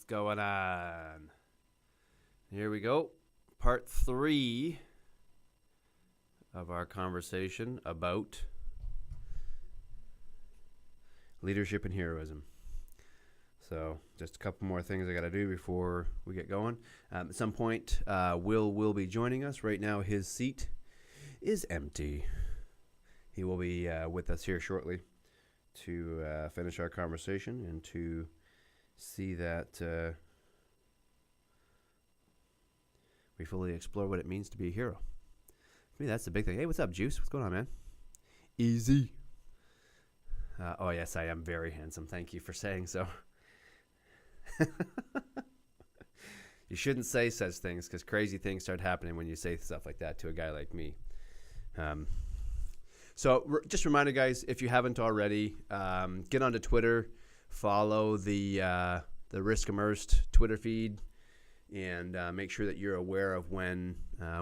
going on? Here we go. Part 3 of our conversation about leadership and heroism. So just a couple more things I got to do before we get going. At some point, Will be joining us. Right now, his seat is empty. He will be with us here shortly to finish our conversation and to see that we fully explore what it means to be a hero. For me, that's the big thing. Hey, what's up, Juice? What's going on, man? Easy. Oh, yes, I am very handsome. Thank you for saying so. You shouldn't say such things because crazy things start happening when you say stuff like that to a guy like me. So just a reminder, guys, if you haven't already, get onto Twitter, follow the Risk Immersed Twitter feed, and make sure that you're aware of when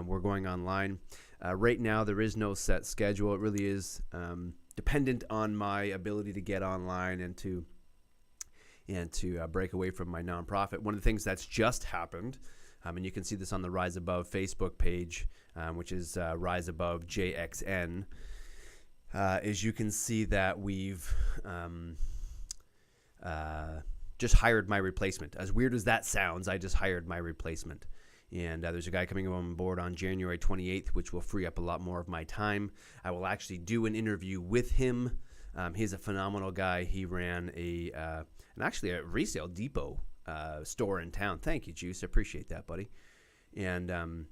we're going online. Right now, there is no set schedule. It really is dependent on my ability to get online and to break away from my nonprofit. One of the things that's just happened, and you can see this on the Rise Above Facebook page, which is Rise Above JXN, is you can see that we've just hired my replacement. As weird as that sounds, I just hired my replacement. And there's a guy coming on board on January 28th, which will free up a lot more of my time. I will actually do an interview with him. He's a phenomenal guy. He ran a resale depot store in town. Thank you, Juice. I appreciate that, buddy. And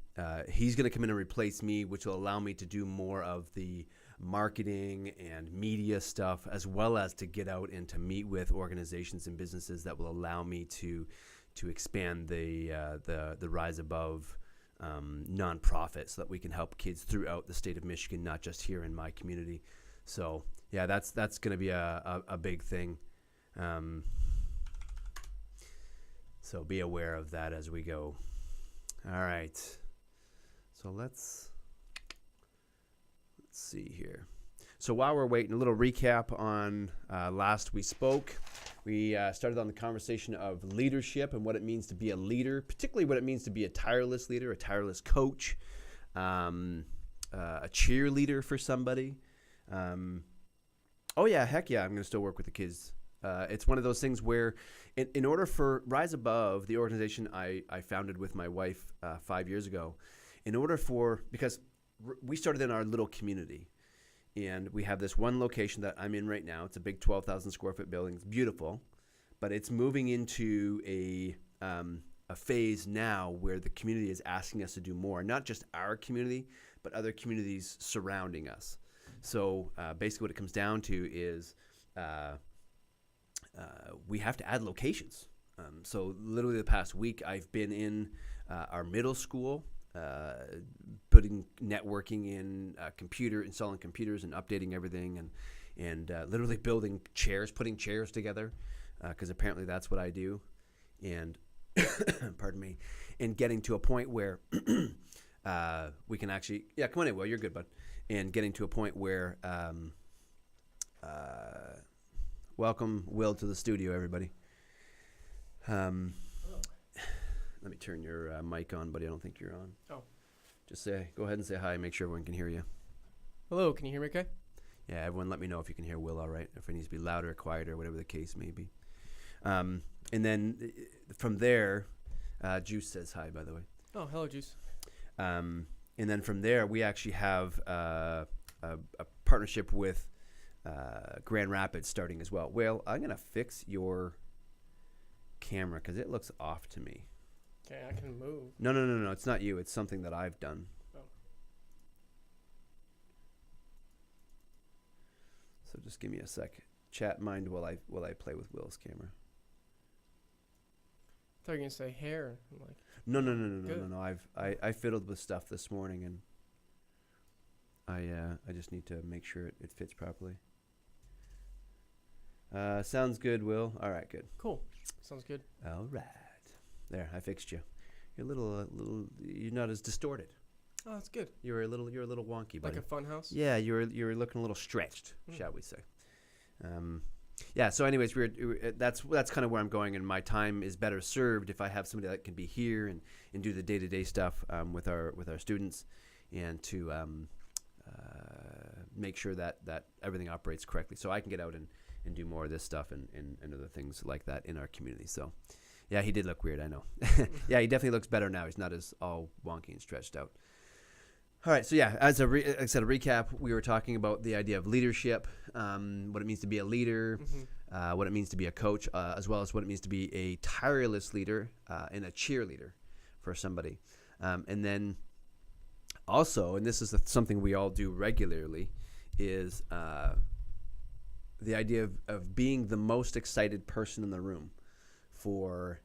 he's going to come in and replace me, which will allow me to do more of the marketing and media stuff, as well as to get out and to meet with organizations and businesses that will allow me to expand the Rise Above nonprofit, so that we can help kids throughout the state of Michigan, not just here in my community. So yeah, that's going to be a big thing. So be aware of that as we go. All right. So let's see here. So while we're waiting, a little recap on last we spoke. We started on the conversation of leadership and what it means to be a leader, particularly what it means to be a tireless leader, a tireless coach, a cheerleader for somebody. Oh, yeah, heck yeah, I'm going to still work with the kids. It's one of those things where in order for Rise Above, the organization I founded with my wife 5 years ago, because we started in our little community. And we have this one location that I'm in right now. It's a big 12,000 square foot building. It's beautiful, but it's moving into a phase now where the community is asking us to do more. Not just our community, but other communities surrounding us. So basically what it comes down to is we have to add locations. So literally the past week, I've been in our middle school, putting networking in installing computers and updating everything, and literally building chairs, putting chairs together, because apparently that's what I do. And pardon me, and getting to a point where we can actually, yeah, come on in, Will, you're good, bud. And getting to a point where, welcome Will to the studio, everybody. Let me turn your mic on, buddy. I don't think you're on. Oh. Just go ahead and say hi. Make sure everyone can hear you. Hello, can you hear me okay? Yeah, everyone let me know if you can hear Will all right, if it needs to be louder or quieter, whatever the case may be. And then from there, Juice says hi, by the way. Oh, hello, Juice. And then from there, we actually have a partnership with Grand Rapids starting as well. Well, I'm going to fix your camera because it looks off to me. Okay, I can move. No. It's not you. It's something that I've done. Oh. So just give me a sec. Chat mind while I play with Will's camera. I thought you were gonna say hair. I'm like, No. I fiddled with stuff this morning, and I just need to make sure it fits properly. Sounds good, Will. All right, good. Cool. Sounds good. All right. There, I fixed you. You're a little. You're not as distorted. Oh, that's good. You're a little wonky, buddy. Like a fun house? Yeah, you're looking a little stretched, shall we say. Yeah. So, anyways, that's kind of where I'm going, and my time is better served if I have somebody that can be here and do the day-to-day stuff with our students, and to make sure that everything operates correctly, so I can get out and do more of this stuff and other things like that in our community. So, yeah, he did look weird, I know. Yeah, he definitely looks better now. He's not as all wonky and stretched out. All right, so yeah, as like I said, a recap, we were talking about the idea of leadership, what it means to be a leader, what it means to be a coach, as well as what it means to be a tireless leader and a cheerleader for somebody. And then also, and this is something we all do regularly, is the idea of being the most excited person in the room for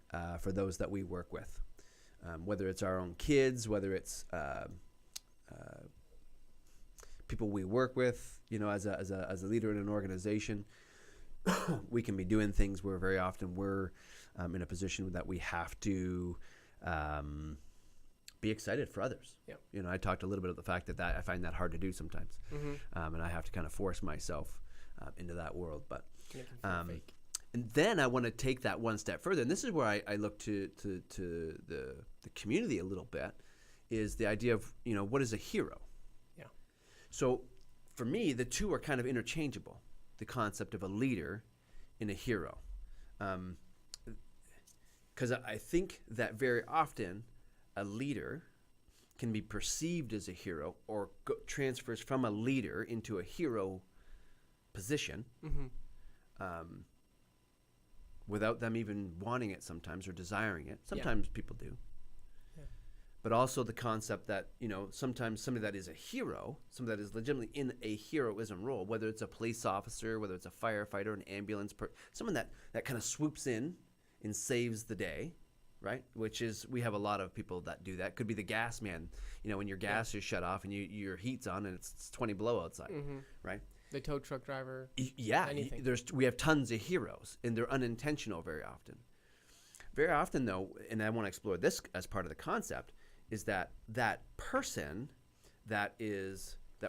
those that we work with, whether it's our own kids, whether it's people we work with, as a leader in an organization. We can be doing things where very often we're in a position that we have to be excited for others. Yeah. I talked a little bit about the fact that I find that hard to do sometimes, and I have to kind of force myself into that world. But Fake. and then I want to take that one step further, and this is where I look to the community a little bit, is the idea of what is a hero. Yeah. So for me, the two are kind of interchangeable. The concept of a leader and a hero, because I think that very often a leader can be perceived as a hero or transfers from a leader into a hero position without them even wanting it sometimes or desiring it. Sometimes people do. Yeah. But also the concept that, sometimes somebody that is a hero, somebody that is legitimately in a heroism role, whether it's a police officer, whether it's a firefighter, an ambulance someone that kind of swoops in and saves the day, right? Which is, we have a lot of people that do that. Could be the gas man, when your gas is shut off and your heat's on and it's 20 below outside, right? The tow truck driver. Yeah, anything. We have tons of heroes, and they're unintentional very often. Very often, though, and I want to explore this as part of the concept, is that person that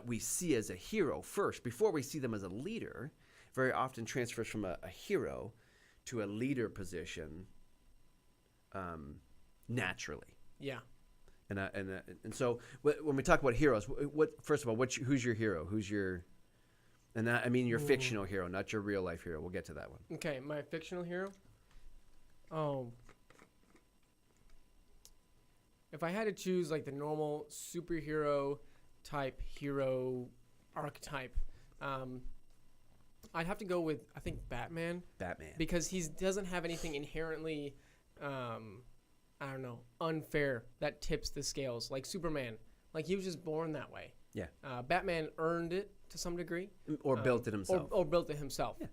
we see as a hero first, before we see them as a leader, very often transfers from a hero to a leader position naturally. Yeah. And so when we talk about heroes, first of all, who's your hero? Who's your... And that, I mean your fictional hero, not your real life hero. We'll get to that one. Okay, my fictional hero? Oh. If I had to choose like the normal superhero type hero archetype, I'd have to go with, I think, Batman. Batman. Because he doesn't have anything inherently, unfair that tips the scales. Like Superman. Like, he was just born that way. Yeah. Batman earned it to some degree. Or built it himself. Or built it himself. Yeah.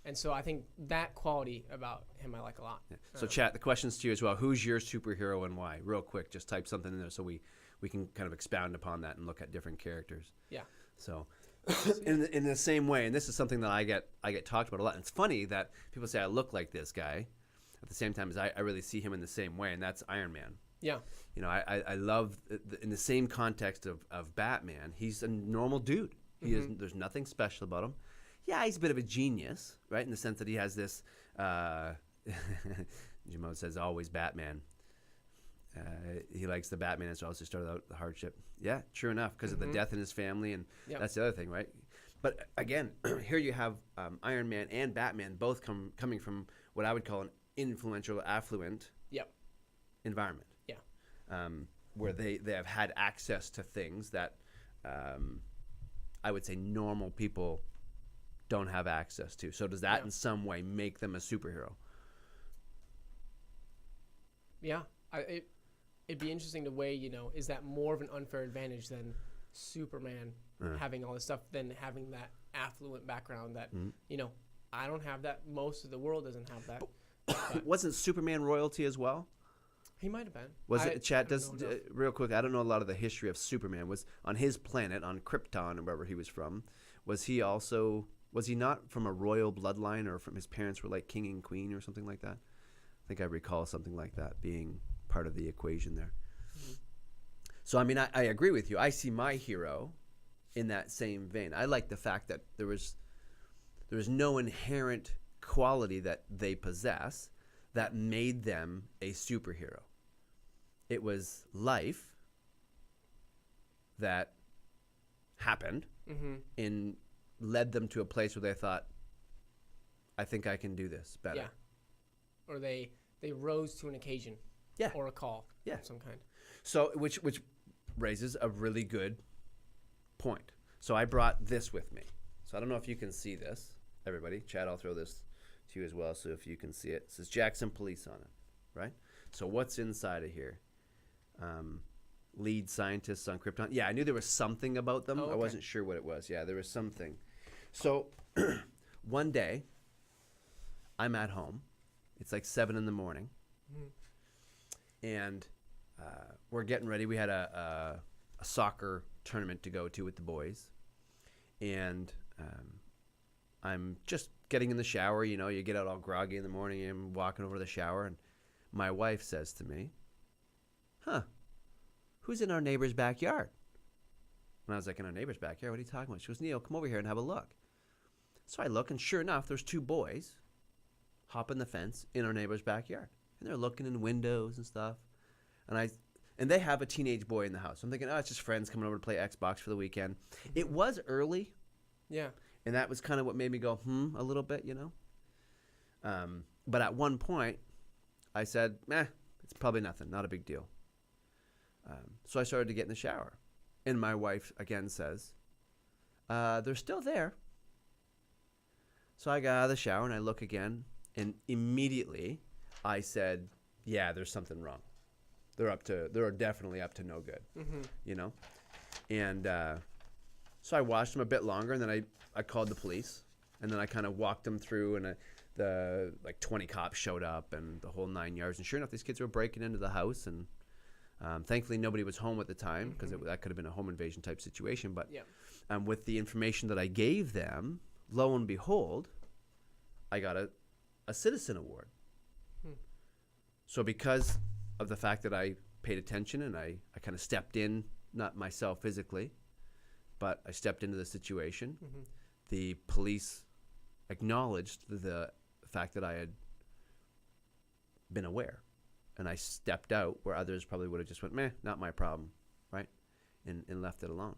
And so I think that quality about him I like a lot. Yeah. So chat, the question's to you as well. Who's your superhero and why? Real quick, just type something in there so we can kind of expound upon that and look at different characters. Yeah. So in the same way, and this is something that I get talked about a lot. And it's funny that people say I look like this guy. At the same time as I really see him in the same way, and that's Iron Man. Yeah. I love, in the same context of Batman, he's a normal dude. There's nothing special about him. Yeah, he's a bit of a genius, right, in the sense that he has this, Jimo says, always Batman. He likes the Batman as well, so he started out the hardship. Yeah, true enough, because of the death in his family, and that's the other thing, right? But again, here you have Iron Man and Batman both coming from what I would call an influential, affluent environment. Yeah. Where they have had access to things that I would say normal people don't have access to. So does that in some way make them a superhero? Yeah. It'd be interesting to weigh, is that more of an unfair advantage than Superman having all this stuff than having that affluent background that, I don't have that. Most of the world doesn't have that. But wasn't Superman royalty as well? He might have been. Was it, chat, real quick, I don't know a lot of the history of Superman. Was on his planet, on Krypton or wherever he was from, was he not from a royal bloodline, or from his parents were like king and queen or something like that? I think I recall something like that being part of the equation there. So, I mean, I agree with you. I see my hero in that same vein. I like the fact that there was There's no inherent quality that they possess that made them a superhero. It was life that happened and led them to a place where they thought, I think I can do this better. Yeah. Or they rose to an occasion. Yeah. Or a call. Yeah. Of some kind. So, which raises a really good point. So I brought this with me. So I don't know if you can see this, everybody. Chad, I'll throw this to you as well, so if you can see it. It says Jackson Police on it, right? So what's inside of here? Lead scientists on Krypton. Yeah, I knew there was something about them. Okay. I wasn't sure what it was. Yeah, there was something. So one day, I'm at home. It's like 7 in the morning. And we're getting ready. We had a soccer tournament to go to with the boys. And I'm just getting in the shower. You know, you get out all groggy in the morning. I'm walking over to the shower. And my wife says to me, who's in our neighbor's backyard? And I was like, in our neighbor's backyard? What are you talking about? She goes, Neil, come over here and have a look. So I look, and sure enough, there's 2 boys hopping the fence in our neighbor's backyard. And they're looking in windows and stuff. And they have a teenage boy in the house. I'm thinking, it's just friends coming over to play Xbox for the weekend. It was early. Yeah. And that was kind of what made me go, a little bit, you know. But at one point, I said, it's probably nothing, not a big deal. So I started to get in the shower. And my wife, again, says, they're still there. So I got out of the shower and I look again. And immediately I said, yeah, there's something wrong. They're definitely up to no good, you know? And so I watched them a bit longer, and then I called the police. And then I kind of walked them through, and the 20 cops showed up and the whole 9 yards. And sure enough, these kids were breaking into the house. And thankfully, nobody was home at the time, because that could have been a home invasion type situation. But with the information that I gave them, lo and behold, I got a citizen award. So because of the fact that I paid attention and I kind of stepped in, not myself physically, but I stepped into the situation, the police acknowledged the fact that I had been aware. And I stepped out where others probably would have just went, meh, not my problem, right? And left it alone.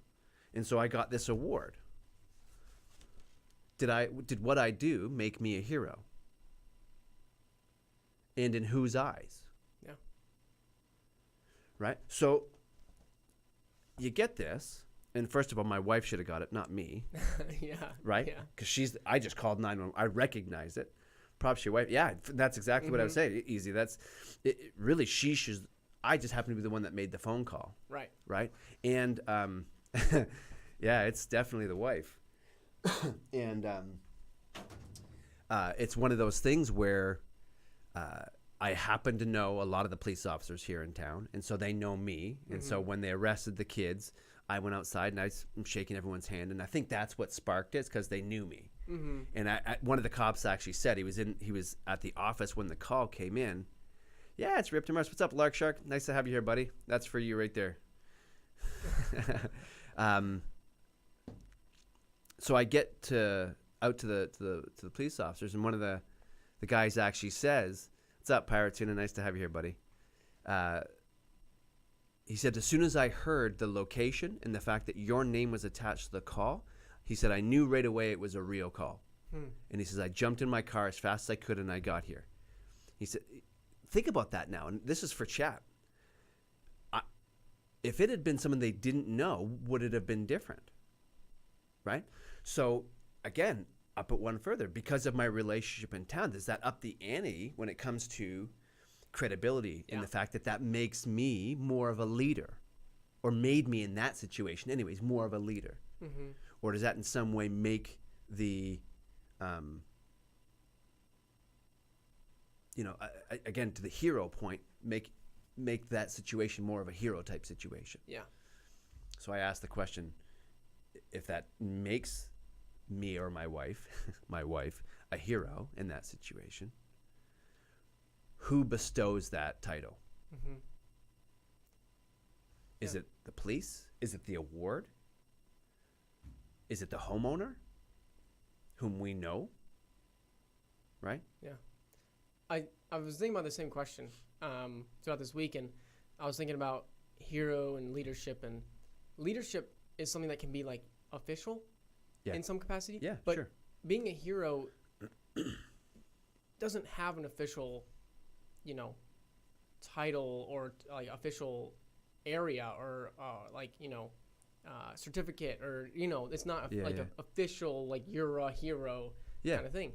And so I got this award. Did what I do make me a hero? And in whose eyes? Yeah. Right? So you get this, and first of all, my wife should have got it, not me. Yeah. Right? Yeah. Because I just called 911. I recognized it. Props to your wife. Yeah, that's exactly what I would say. Easy. That's it, really, she should. I just happen to be the one that made the phone call. Right. Right? And yeah, it's definitely the wife. And it's one of those things where I happen to know a lot of the police officers here in town, and so they know me. And so when they arrested the kids, I went outside and I'm shaking everyone's hand, and I think that's what sparked it, because they knew me. And one of the cops actually said he was at the office when the call came in. Yeah, it's Rip Demers. What's up, Lark Shark? Nice to have you here, buddy. That's for you right there. So I get out to the police officers, and one of the guys actually says, "What's up, Pirate Tuna? Nice to have you here, buddy." He said, as soon as I heard the location and the fact that your name was attached to the call, he said, I knew right away it was a real call. And he says, I jumped in my car as fast as I could and I got here. He said, think about that now. And this is for chat. If it had been someone they didn't know, would it have been different? Right? So, again, up it one further. Because of my relationship in town, does that up the ante when it comes to credibility in the fact that makes me more of a leader, or made me in that situation anyways more of a leader? Or does that in some way make the again, to the hero point, make that situation more of a hero type situation? So I asked the question, if that makes me or my wife a hero in that situation, who bestows that title? Is it the police? Is it the award? Is it the homeowner? whom we know, right? Yeah. I was thinking about the same question throughout this week, and I was thinking about hero and leadership. And leadership is something that can be like official in some capacity. Yeah, but sure. being a hero doesn't have an official, title or like official area or certificate or it's not an official like you're a hero kind of thing.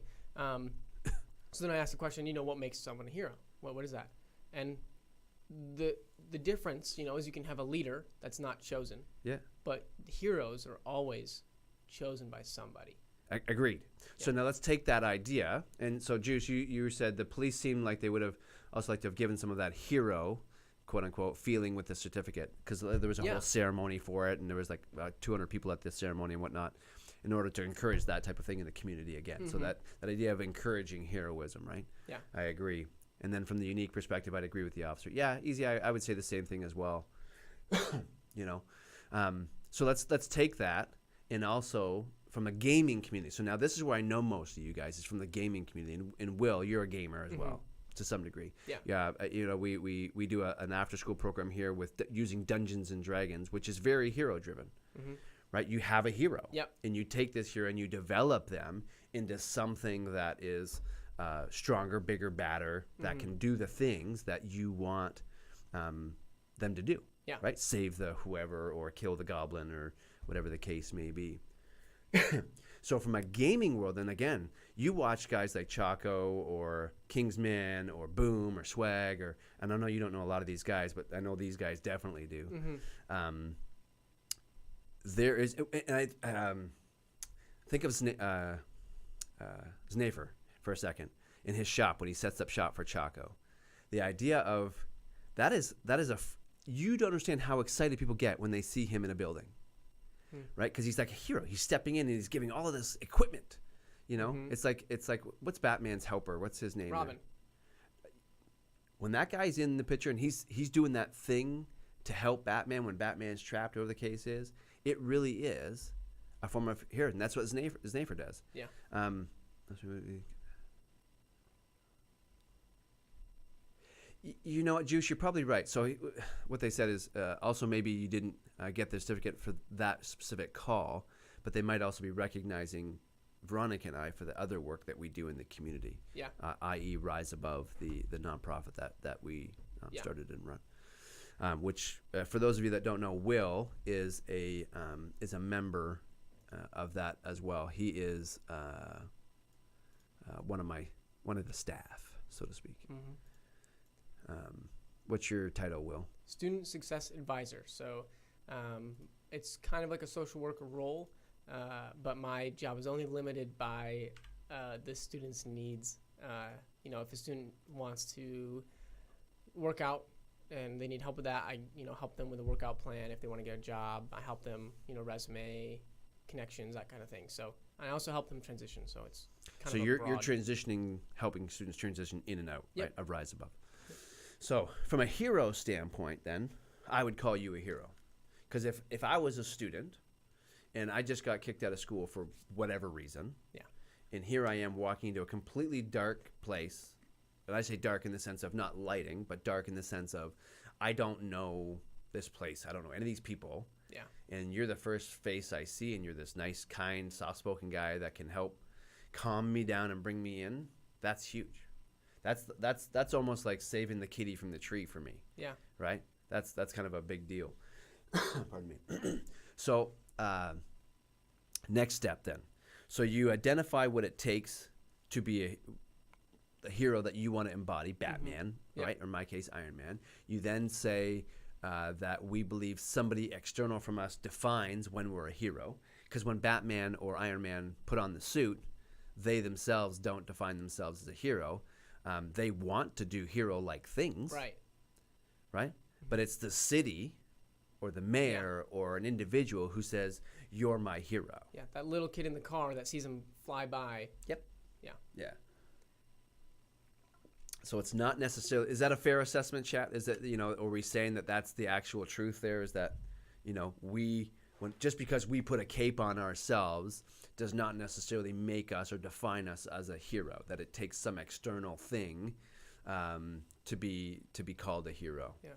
So then I asked the question, what makes someone a hero? What is that? And the difference, is you can have a leader that's not chosen. Yeah. But heroes are always chosen by somebody. Agreed. Yeah. So now let's take that idea. And so, Juice, you said the police seemed like they would have also liked to have given some of that hero, quote unquote, feeling with the certificate, because there was a whole ceremony for it, and there was like 200 people at this ceremony and whatnot, in order to encourage that type of thing in the community again. Mm-hmm. So that idea of encouraging heroism, right? Yeah. I agree. And then from the unique perspective, I'd agree with the officer. Yeah, easy. I would say the same thing as well. So let's take that, and also from the gaming community. So now this is where I know most of you guys is from the gaming community. And Will, you're a gamer as well to some degree. Yeah. We do an after-school program here with using Dungeons and Dragons, which is very hero-driven. Mm-hmm. Right? You have a hero. Yep. And you take this hero and you develop them into something that is stronger, bigger, badder, that can do the things that you want them to do. Yeah. Right? Save the whoever or kill the goblin or whatever the case may be. So from a gaming world, then again, you watch guys like Chaco or Kingsman or Boom or Swag, and I know you don't know a lot of these guys, but I know these guys definitely do. Mm-hmm. There is, and I think of Snafer for a second in his shop when he sets up shop for Chaco. The idea of that is you don't understand how excited people get when they see him in a building. Right, because he's like a hero. He's stepping in and he's giving all of this equipment. It's like what's Batman's helper? What's his name? Robin. When that guy's in the picture and he's doing that thing to help Batman when Batman's trapped, whatever the case is, it really is a form of hero, and that's what Snafer does. Yeah. You know what, Juice, you're probably right. So what they said is also maybe you didn't get the certificate for that specific call, but they might also be recognizing Veronica and I for the other work that we do in the community, i.e. Rise Above, the nonprofit that we started and run, which for those of you that don't know, Will is a member of that as well. He is one of the staff, so to speak. Mm-hmm. What's your title, Will? Student Success Advisor. So it's kind of like a social worker role, but my job is only limited by the student's needs. If a student wants to work out and they need help with that, I help them with a workout plan. If they want to get a job, I help them, resume, connections, that kind of thing. So I also help them transition. So it's kind of you're transitioning, helping students transition in and out, right, of Rise Above. So from a hero standpoint, then, I would call you a hero. Because if I was a student and I just got kicked out of school for whatever reason, and here I am walking into a completely dark place, and I say dark in the sense of not lighting, but dark in the sense of I don't know this place. I don't know any of these people. Yeah. And you're the first face I see, and you're this nice, kind, soft-spoken guy that can help calm me down and bring me in. That's huge. That's almost like saving the kitty from the tree for me. Yeah. Right? That's kind of a big deal. Pardon me. So next step then. So you identify what it takes to be a hero that you want to embody, Batman, right? Or in my case, Iron Man. You then say that we believe somebody external from us defines when we're a hero. Because when Batman or Iron Man put on the suit, they themselves don't define themselves as a hero. They want to do hero-like things, right? But it's the city or the mayor or an individual who says, you're my hero. Yeah, that little kid in the car that sees him fly by. Yep. Yeah. So it's not necessarily – is that a fair assessment, chat? Is that, are we saying that that's the actual truth there? Is that, we Just because we put a cape on ourselves does not necessarily make us or define us as a hero. That it takes some external thing to be called a hero. Yeah.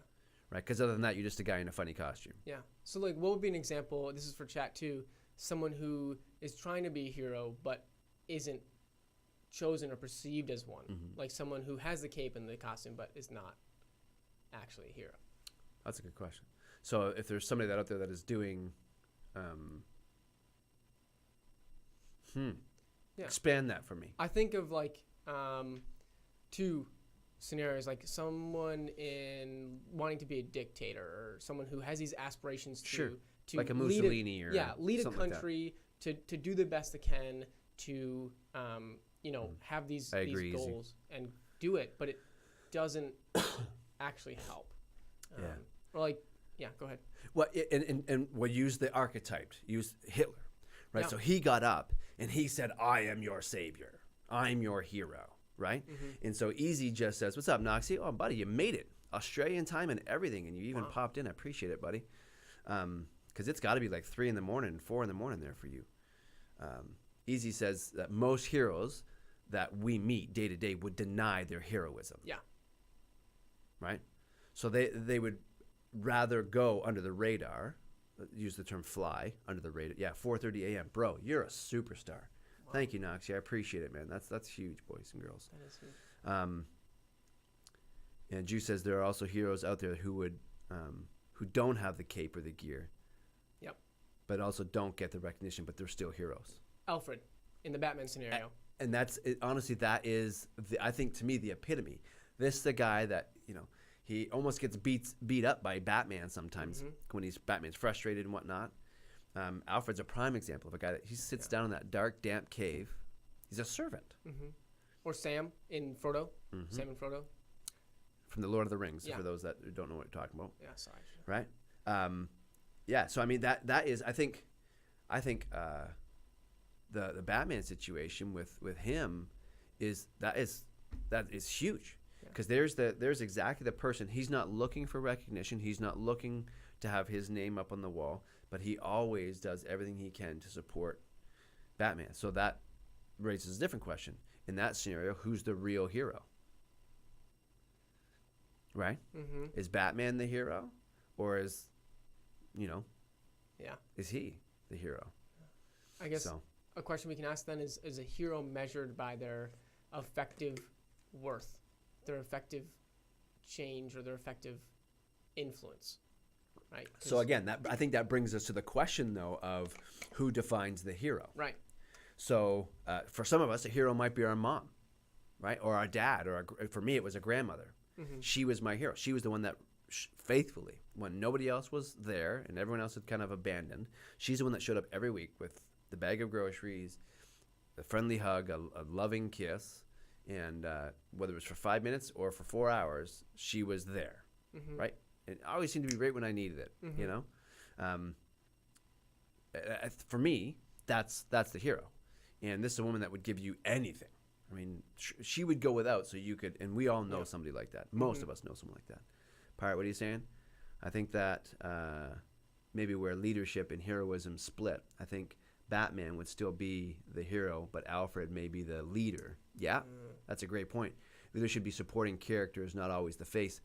Right? Because other than that, you're just a guy in a funny costume. Yeah. So like, what would be an example? This is for chat too. Someone who is trying to be a hero but isn't chosen or perceived as one. Like someone who has the cape and the costume but is not actually a hero. That's a good question. So if there's somebody out there that is doing, expand that for me. I think of like two scenarios, like someone in wanting to be a dictator, or someone who has these aspirations to like a Mussolini lead a country to do the best they can to have these goals and do it, but it doesn't actually help. Or like, go ahead. Well, and we'll use the archetype. Use Hitler, right? Yeah. So he got up and he said, "I am your savior. I'm your hero." Right? And so Easy just says, "What's up, Noxie? Oh, buddy, you made it. Australian time and everything, and you even popped in. I appreciate it, buddy. Because it's got to be like 3 in the morning, 4 in the morning there for you." Easy says that most heroes that we meet day to day would deny their heroism. Yeah. Right? So they would rather go under the radar, use the term fly, under the radar. Yeah, 4:30 a.m. Bro, you're a superstar. Wow. Thank you, Noxie. I appreciate it, man. That's huge, boys and girls. That is huge. And Ju says there are also heroes out there who don't have the cape or the gear. Yep. But also don't get the recognition, but they're still heroes. Alfred, in the Batman scenario. And that's honestly, that is, I think, to me, the epitome. This is the guy that, he almost gets beat up by Batman sometimes when Batman's frustrated and whatnot. Alfred's a prime example of a guy that he sits down in that dark, damp cave. He's a servant. Or Sam in Frodo. Sam and Frodo. From the Lord of the Rings, for those that don't know what you're talking about. Yeah, sorry. Right? So I mean that is, I think the Batman situation with him is huge. Because there's exactly the person. He's not looking for recognition. He's not looking to have his name up on the wall, but he always does everything he can to support Batman. So that raises a different question. In that scenario, who's the real hero? Right? Is Batman the hero, or is he the hero? I guess a question we can ask then is a hero measured by their effective worth, their effective change, or their effective influence, right? So again, I think that brings us to the question, though, of who defines the hero. Right. So for some of us, a hero might be our mom, right? Or our dad, or for me, it was a grandmother. She was my hero. She was the one that faithfully, when nobody else was there and everyone else had kind of abandoned, she's the one that showed up every week with the bag of groceries, a friendly hug, a loving kiss. And whether it was for 5 minutes or for 4 hours, she was there, right? It always seemed to be right when I needed it, For me, that's the hero. And this is a woman that would give you anything. I mean, she would go without so you could, and we all know somebody like that. Most of us know someone like that. Pirate, what are you saying? I think that maybe where leadership and heroism split, I think Batman would still be the hero, but Alfred may be the leader. Yeah, that's a great point. There should be supporting characters, not always the face.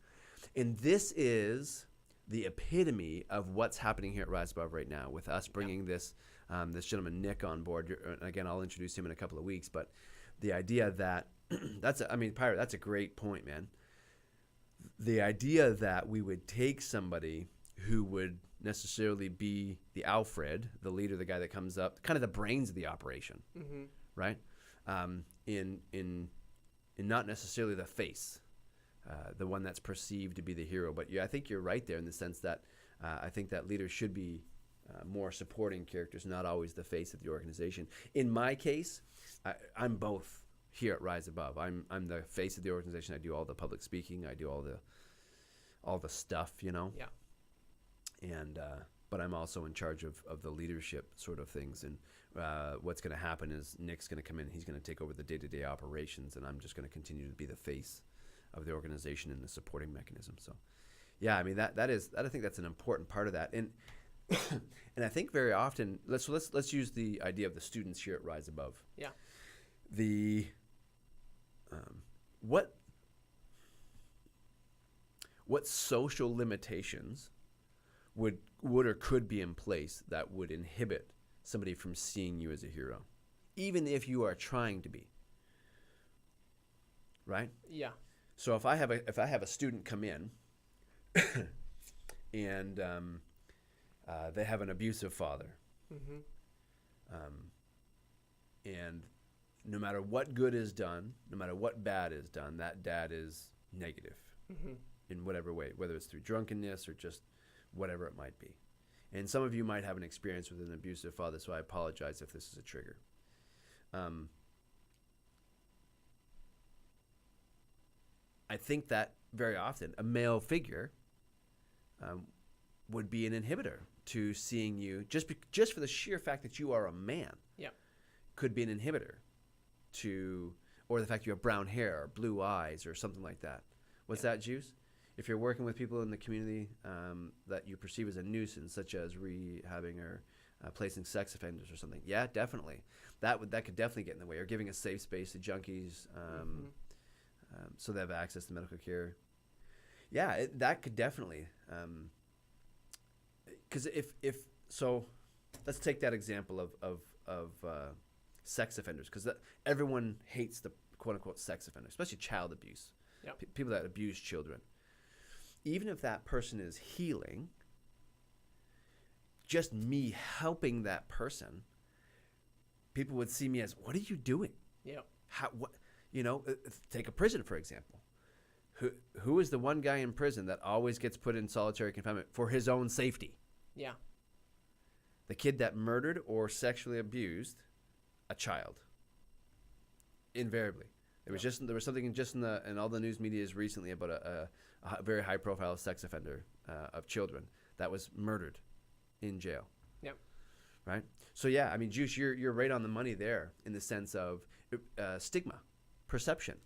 And this is the epitome of what's happening here at Rise Above right now, with us bringing this gentleman Nick on board. Again, I'll introduce him in a couple of weeks, but the idea that Pirate, that's a great point, man. The idea that we would take somebody who would necessarily be the Alfred, the leader, the guy that comes up, kind of the brains of the operation, right? In not necessarily the face, the one that's perceived to be the hero. But I think you're right there in the sense that I think that leaders should be more supporting characters, not always the face of the organization. In my case, I'm both here at Rise Above. I'm the face of the organization. I do all the public speaking. I do all the stuff, Yeah. And but I'm also in charge of the leadership sort of things. And what's going to happen is Nick's going to come in. He's going to take over the day-to-day operations, and I'm just going to continue to be the face of the organization and the supporting mechanism. So, yeah, I mean that is I think that's an important part of that. And And I think very often, let's use the idea of the students here at Rise Above. Yeah. The what social limitations would or could be in place that would inhibit somebody from seeing you as a hero, even if you are trying to be, right? Yeah. So if I have a student come in and they have an abusive father, and no matter what good is done, no matter what bad is done, that dad is negative in whatever way, whether it's through drunkenness or just whatever it might be. And some of you might have an experience with an abusive father, so I apologize if this is a trigger. I think that very often a male figure would be an inhibitor to seeing you, just for the sheer fact that you are a man. Yeah. Could be an inhibitor to, or the fact you have brown hair or blue eyes or something like that. What's that, Juice? If you're working with people in the community that you perceive as a nuisance, such as rehabbing or placing sex offenders or something, yeah, definitely. That could definitely get in the way. Or giving a safe space to junkies so they have access to medical care. Yeah, that could definitely. Because so, let's take that example of sex offenders, because everyone hates the quote unquote sex offender, especially child abuse. Yeah. People that abuse children. Even if that person is healing, just me helping that person, people would see me as, what are you doing? Yeah. Take a prison, for example. Who is the one guy in prison that always gets put in solitary confinement for his own safety? Yeah. The kid that murdered or sexually abused a child. Invariably. There was something just in all the news medias recently about a very high profile sex offender of children that was murdered in jail. Yep. Right? So yeah, I mean, Juice, you're right on the money there in the sense of stigma, perception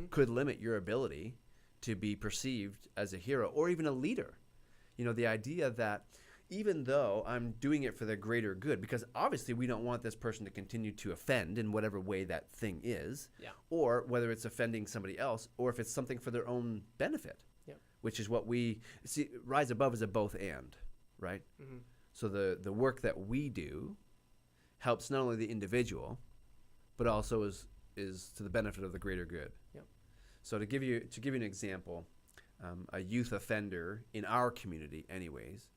could limit your ability to be perceived as a hero or even a leader. The idea that even though I'm doing it for the greater good, because obviously we don't want this person to continue to offend in whatever way that thing is, or whether it's offending somebody else, or if it's something for their own benefit, which is what we see. Rise Above is a both and, right? So the work that we do helps not only the individual, but also is to the benefit of the greater good. So to give you an example, a youth offender in our community, anyways,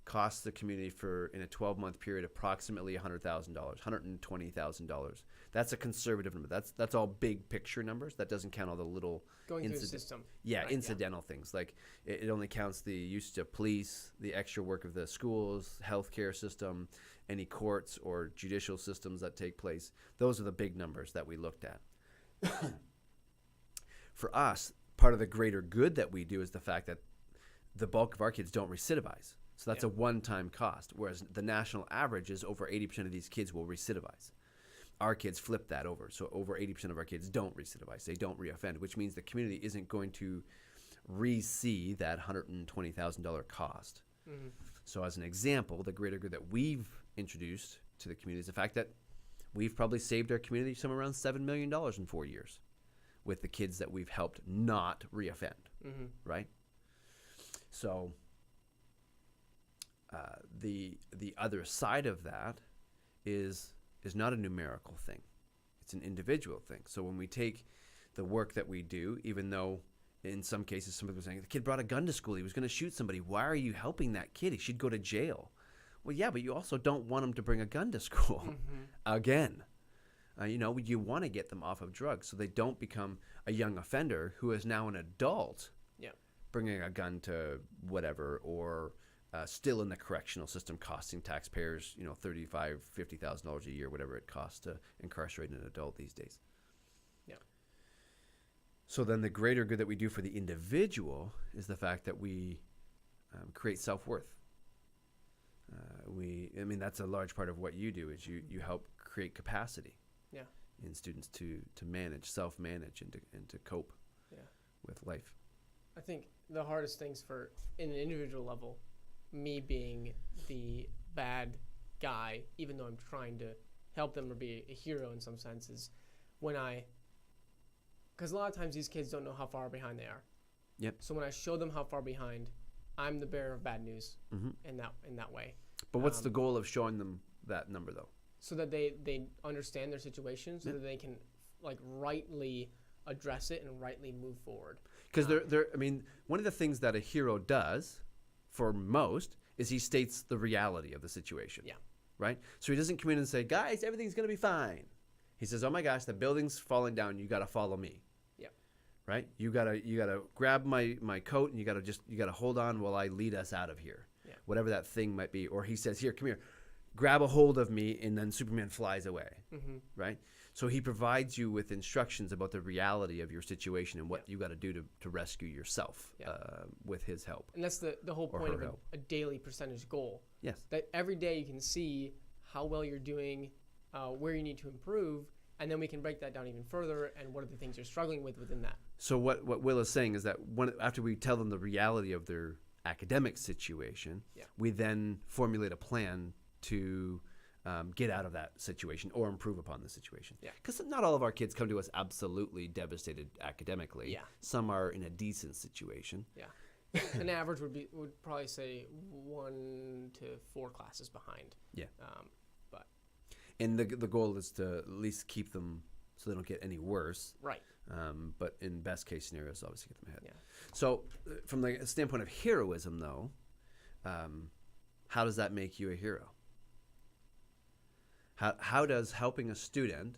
costs the community in a 12-month period approximately $100,000, $120,000. That's a conservative number. That's all big picture numbers. That doesn't count all the little going through the system. Yeah, right, incidental things. Like it only counts the usage of police, the extra work of the schools, healthcare system, any courts or judicial systems that take place. Those are the big numbers that we looked at. For us, part of the greater good that we do is the fact that the bulk of our kids don't recidivize. So that's a one-time cost, whereas the national average is over 80% of these kids will recidivize. Our kids flip that over. So over 80% of our kids don't recidivize. They don't reoffend, which means the community isn't going to re-see that $120,000 cost. So as an example, the greater good that we've introduced to the community is the fact that we've probably saved our community somewhere around $7 million in 4 years with the kids that we've helped not reoffend, right? So the other side of that is not a numerical thing. It's an individual thing. So when we take the work that we do, even though in some cases somebody was saying, the kid brought a gun to school, he was going to shoot somebody, why are you helping that kid? He should go to jail. Well, yeah, but you also don't want him to bring a gun to school again. You want to get them off of drugs so they don't become a young offender who is now an adult bringing a gun to whatever, or still in the correctional system costing taxpayers, $35,000, $50,000 a year, whatever it costs to incarcerate an adult these days. So then the greater good that we do for the individual is the fact that we create self-worth. That's a large part of what you do is you help create capacity in students to manage, self-manage, and to cope with life. I think the hardest things in an individual level, me being the bad guy, even though I'm trying to help them or be a hero in some sense, is when because a lot of times these kids don't know how far behind they are. Yep. So when I show them how far behind, I'm the bearer of bad news in that way. But what's the goal of showing them that number, though? So that they understand their situation, so that they can like rightly address it and rightly move forward. Because I mean, one of the things that a hero does for most is he states the reality of the situation. Yeah. Right? So he doesn't come in and say, guys, everything's going to be fine. He says, oh my gosh, the building's falling down. You got to follow me. Yeah. Right? You gotta grab my coat and you gotta hold on while I lead us out of here. Yeah. Whatever that thing might be. Or he says, here, come here, grab a hold of me, and then Superman flies away. Mm-hmm. Right? So he provides you with instructions about the reality of your situation and what you got to do to rescue yourself with his help. And that's the whole point of a daily percentage goal. Yes. That every day you can see how well you're doing, where you need to improve, and then we can break that down even further and what are the things you're struggling with within that. So what Will is saying is that after we tell them the reality of their academic situation, we then formulate a plan to get out of that situation or improve upon the situation. Because not all of our kids come to us absolutely devastated academically. Yeah. Some are in a decent situation. Yeah. An average would probably say 1 to 4 classes behind. Yeah. And the goal is to at least keep them so they don't get any worse. Right. But in best case scenarios, obviously get them ahead. Yeah. So from the standpoint of heroism, though, how does that make you a hero? How does helping a student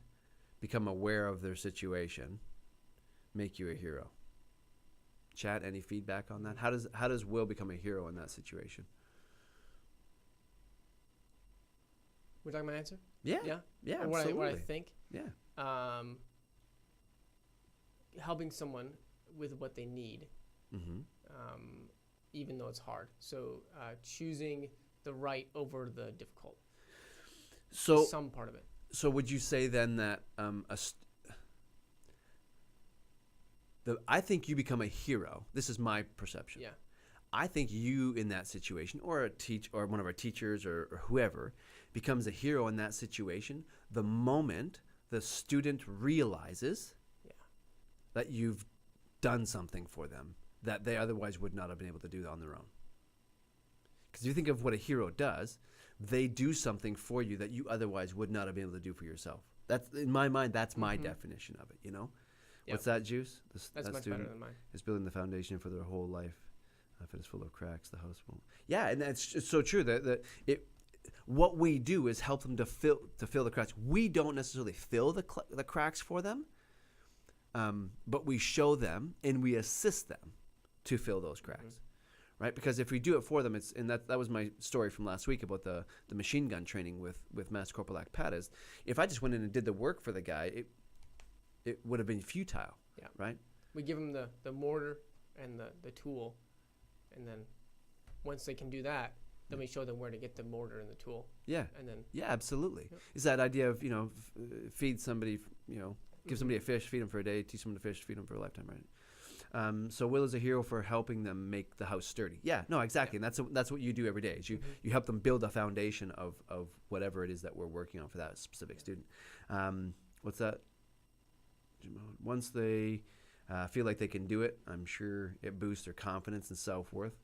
become aware of their situation make you a hero? Chat, any feedback on that? How does Will become a hero in that situation? We're talking about answer? Yeah. Or absolutely. What I think. Yeah. Helping someone with what they need, even though it's hard. So choosing the right over the difficult. So some part of it. So would you say then that I think you become a hero. This is my perception. Yeah. I think you in that situation, or or one of our teachers or whoever, becomes a hero in that situation the moment the student realizes that you've done something for them that they otherwise would not have been able to do on their own. Because you think of what a hero does, they do something for you that you otherwise would not have been able to do for yourself. That's, in my mind, that's my definition of it, you know? Yep. What's that, Juice? That's much better than mine. Is building the foundation for their whole life. If it is full of cracks, the house won't. Yeah, and it's so true that what we do is help them to fill the cracks. We don't necessarily fill the cracks for them, but we show them and we assist them to fill those cracks, right? Because if we do it for them, that was my story from last week about the machine gun training with Master Corporal Akpat. If I just went in and did the work for the guy, it would have been futile, right? We give them the mortar and the tool, and then once they can do that, then we show them where to get the mortar and the tool. Yeah. And then absolutely. Yep. It's that idea of, feed somebody, give somebody a fish, feed them for a day, teach someone to fish, feed them for a lifetime, right? So Will is a hero for helping them make the house sturdy. Yeah, no, exactly. Yeah. And that's what you do every day. Is you help them build a foundation of whatever it is that we're working on for that specific student. What's that? Once they feel like they can do it, I'm sure it boosts their confidence and self-worth.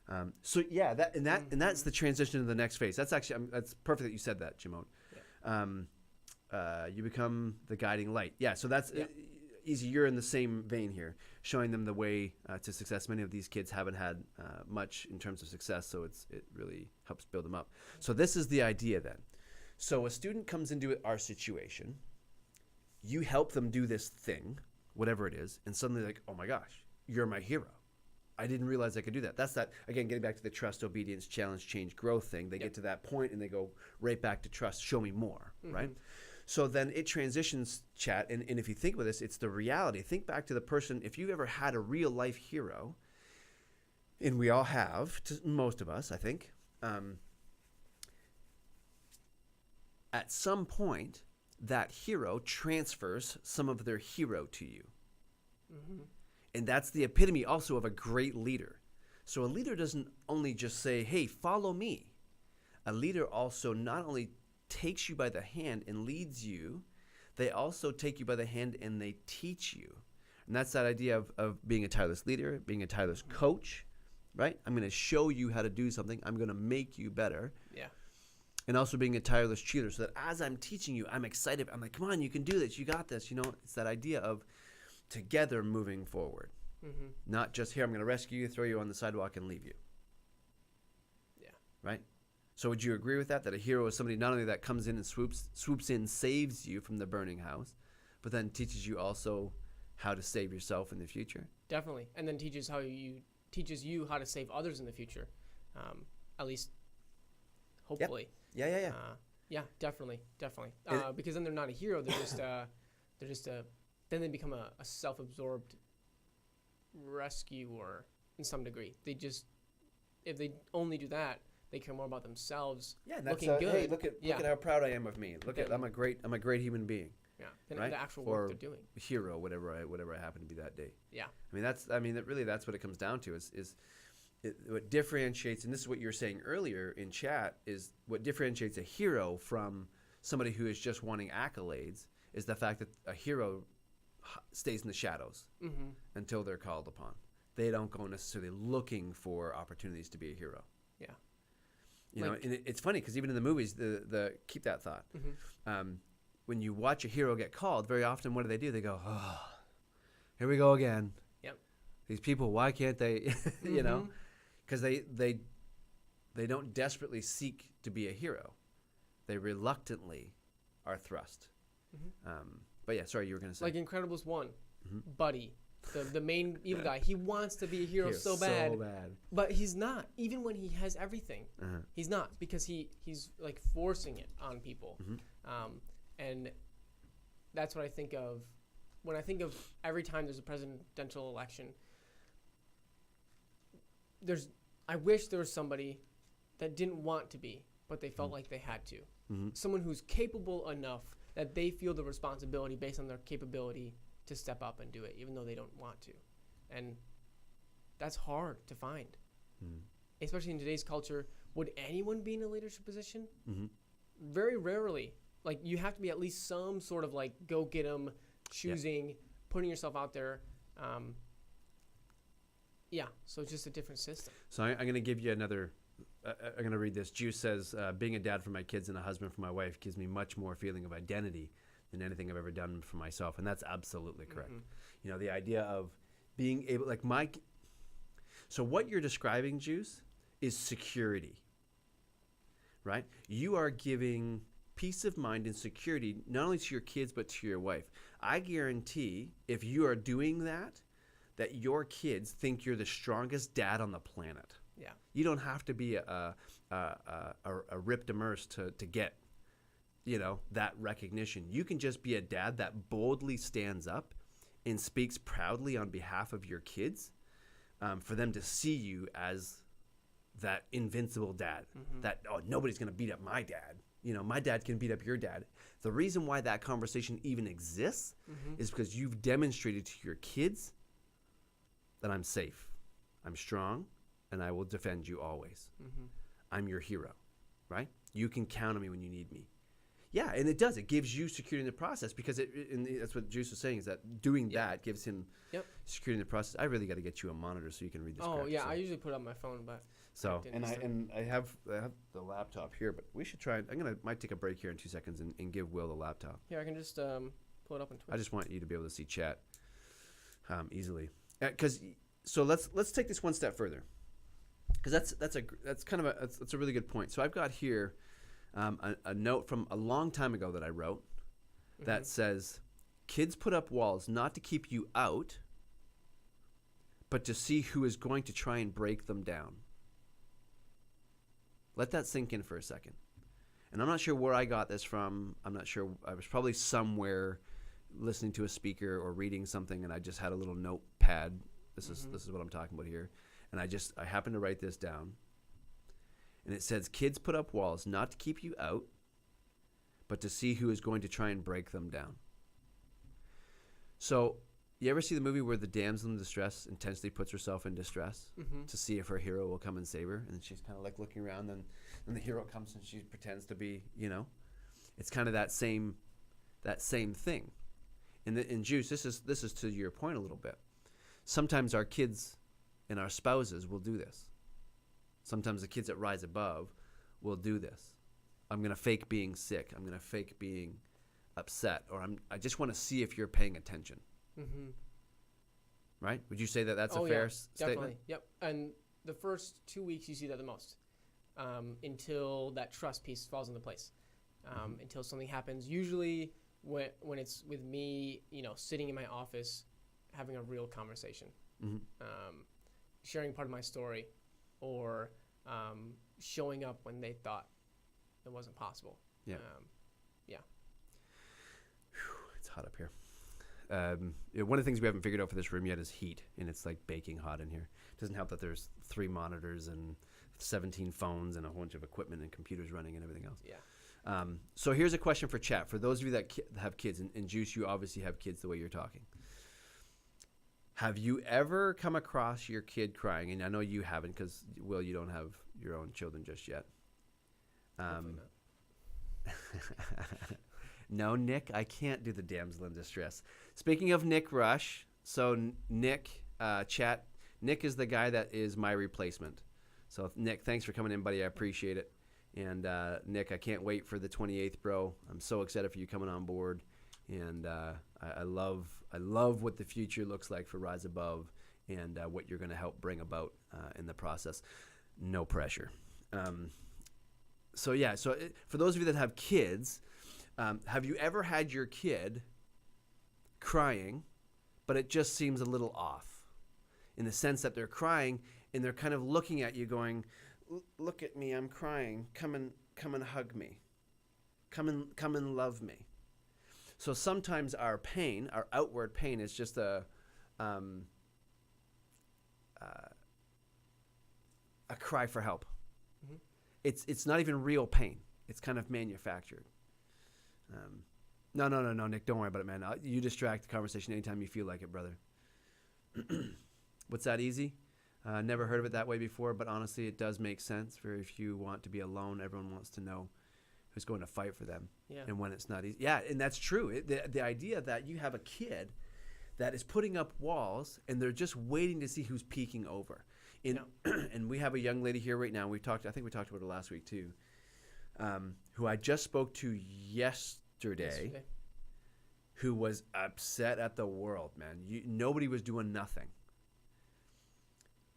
That's the transition to the next phase. That's actually that's perfect that you said that, Jimone. Yeah. You become the guiding light. Yeah. So that's easy. You're in the same vein here, showing them the way to success. Many of these kids haven't had much in terms of success, so it really helps build them up. So this is the idea then. So a student comes into our situation. You help them do this thing, whatever it is, and suddenly like, oh my gosh, you're my hero. I didn't realize I could do that. That's that, again, getting back to the trust, obedience, challenge, change, growth thing. They get to that point and they go right back to trust, show me more, right? So then it transitions, chat, and if you think about this, it's the reality. Think back to the person, if you've ever had a real life hero, and we all have, most of us, I think, at some point, that hero transfers some of their hero to you. And that's the epitome also of a great leader. So a leader doesn't only just say, hey, follow me. A leader also not only takes you by the hand and leads you, they also take you by the hand and they teach you. And that's that idea of being a tireless leader, being a tireless coach, right? I'm going to show you how to do something. I'm going to make you better. Yeah. And also being a tireless cheerleader, so that as I'm teaching you, I'm excited. I'm like, come on, you can do this. You got this. You know, it's that idea of together moving forward. Mm-hmm. Not just here, I'm going to rescue you, throw you on the sidewalk, and leave you. Yeah. Right? So would you agree with that? That a hero is somebody not only that comes in and swoops in, saves you from the burning house, but then teaches you also how to save yourself in the future? Definitely. And then teaches you how to save others in the future. At least, hopefully. Yep. Yeah. Yeah, definitely. Because then they're not a hero. They're just then they become a self-absorbed rescuer in some degree. If they only do that, they care more about themselves. Yeah, and that's looking good. Hey, look at how proud I am of me. I'm a great human being. Yeah, than right? the actual or work they're doing. Hero, whatever I happen to be that day. Yeah. That's what it comes down to is what differentiates, and this is what you were saying earlier in chat, is what differentiates a hero from somebody who is just wanting accolades is the fact that a hero stays in the shadows until they're called upon. They don't go necessarily looking for opportunities to be a hero. Yeah. You know, and it's funny because even in the movies, the keep that thought. When you watch a hero get called, very often what do? They go, oh, here we go again. Yep. These people, why can't they, you know? Because they don't desperately seek to be a hero. They reluctantly are thrust. But yeah, sorry, you were going to say. Like Incredibles 1, Buddy, the main evil guy, he wants to be a hero so bad. But he's not. Even when he has everything, he's not, because he's like forcing it on people. And that's what I think of when I think of every time there's a presidential election. I wish there was somebody that didn't want to be, but they felt like they had to. Someone who's capable enough that they feel the responsibility based on their capability to step up and do it, even though they don't want to. And that's hard to find, especially in today's culture. Would anyone be in a leadership position? Very rarely. Like, you have to be at least some sort of like go get 'em, choosing, putting yourself out there. So it's just a different system. So I'm going to give you another. I'm going to read this. Juice says, being a dad for my kids and a husband for my wife gives me much more feeling of identity than anything I've ever done for myself. And that's absolutely correct. You know, the idea of being able, so what you're describing, Juice, is security, right? You are giving peace of mind and security not only to your kids but to your wife. I guarantee if you are doing that your kids think you're the strongest dad on the planet. Yeah. You don't have to be a ripped immerse to get, you know, that recognition. You can just be a dad that boldly stands up and speaks proudly on behalf of your kids, for them to see you as that invincible dad. That, nobody's going to beat up my dad. You know, my dad can beat up your dad. The reason why that conversation even exists is because you've demonstrated to your kids that I'm safe, I'm strong, and I will defend you always. I'm your hero, right? You can count on me when you need me. Yeah, and it does. It gives you security in the process, because that's what Juice was saying, is that doing that gives him security in the process. I really got to get you a monitor so you can read this. Oh, yeah, I usually put it on my phone, but I have the laptop here, but we should try. Might take a break here in 2 seconds and give Will the laptop. Here, I can just pull it up on Twitch. I just want you to be able to see chat easily. So let's take this one step further, because that's a really good point. So I've got here a note from a long time ago that I wrote that says, "Kids put up walls not to keep you out, but to see who is going to try and break them down." Let that sink in for a second. And I'm not sure where I got this from. I'm not sure. I was probably somewhere listening to a speaker or reading something, and I just had a little notepad. This is what I'm talking about here. And I happened to write this down. And it says, "Kids put up walls not to keep you out, but to see who is going to try and break them down." So, You ever see the movie where the damsel in distress intensely puts herself in distress to see if her hero will come and save her, and she's kind of like looking around, and the hero comes and she pretends to be, it's kind of that same thing. In Juice, this is to your point a little bit. Sometimes our kids and our spouses will do this. Sometimes the kids that rise above will do this. I'm going to fake being sick. I'm going to fake being upset, or I just want to see if you're paying attention. Mm-hmm. Right? Would you say that that's a fair statement? Definitely. Yep. And the first 2 weeks you see that the most, until that trust piece falls into place, until something happens. Usually when it's with me, sitting in my office, having a real conversation, sharing part of my story, or showing up when they thought it wasn't possible. Yeah. Yeah. It's hot up here. One of the things we haven't figured out for this room yet is heat, and it's like baking hot in here. It doesn't help that there's 3 monitors and 17 phones and a whole bunch of equipment and computers running and everything else. Yeah. So here's a question for chat. For those of you that have kids, and Juice, you obviously have kids the way you're talking. Have you ever come across your kid crying? And I know you haven't because, Will, you don't have your own children just yet. Hopefully not. No, Nick, I can't do the damsel in distress. Speaking of Nick Rush, so Nick, chat, Nick is the guy that is my replacement. So, Nick, thanks for coming in, buddy. I appreciate it. And, Nick, I can't wait for the 28th, bro. I'm so excited for you coming on board. And I love what the future looks like for Rise Above and what you're going to help bring about in the process. No pressure. So for those of you that have kids, have you ever had your kid crying, but it just seems a little off in the sense that they're crying and they're kind of looking at you going, look at me, I'm crying. Come and hug me. Come and love me. So sometimes our pain, our outward pain, is just a cry for help. Mm-hmm. It's not even real pain. It's kind of manufactured. No, Nick, don't worry about it, man. You distract the conversation anytime you feel like it, brother. What's that easy? Never heard of it that way before, but honestly, it does make sense. For if you want to be alone, everyone wants to know who's going to fight for them. Yeah. And when it's not easy. Yeah, and that's true. The idea that you have a kid that is putting up walls and they're just waiting to see who's peeking over. And we have a young lady here right now. I think we talked about her last week too, who I just spoke to yesterday. Who was upset at the world, man. Nobody was doing nothing.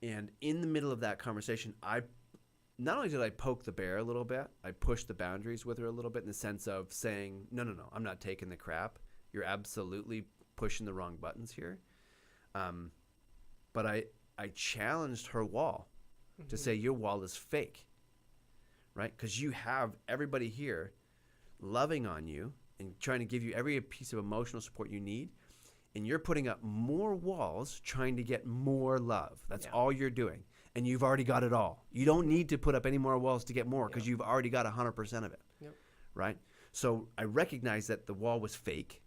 And in the middle of that conversation, not only did I poke the bear a little bit, I pushed the boundaries with her a little bit in the sense of saying, no, I'm not taking the crap. You're absolutely pushing the wrong buttons here. But I challenged her wall to say your wall is fake, right? Because you have everybody here loving on you and trying to give you every piece of emotional support you need. And you're putting up more walls trying to get more love. That's all you're doing. And you've already got it all. You don't need to put up any more walls to get more because you've already got 100% of it. Yep. Right? So I recognized that the wall was fake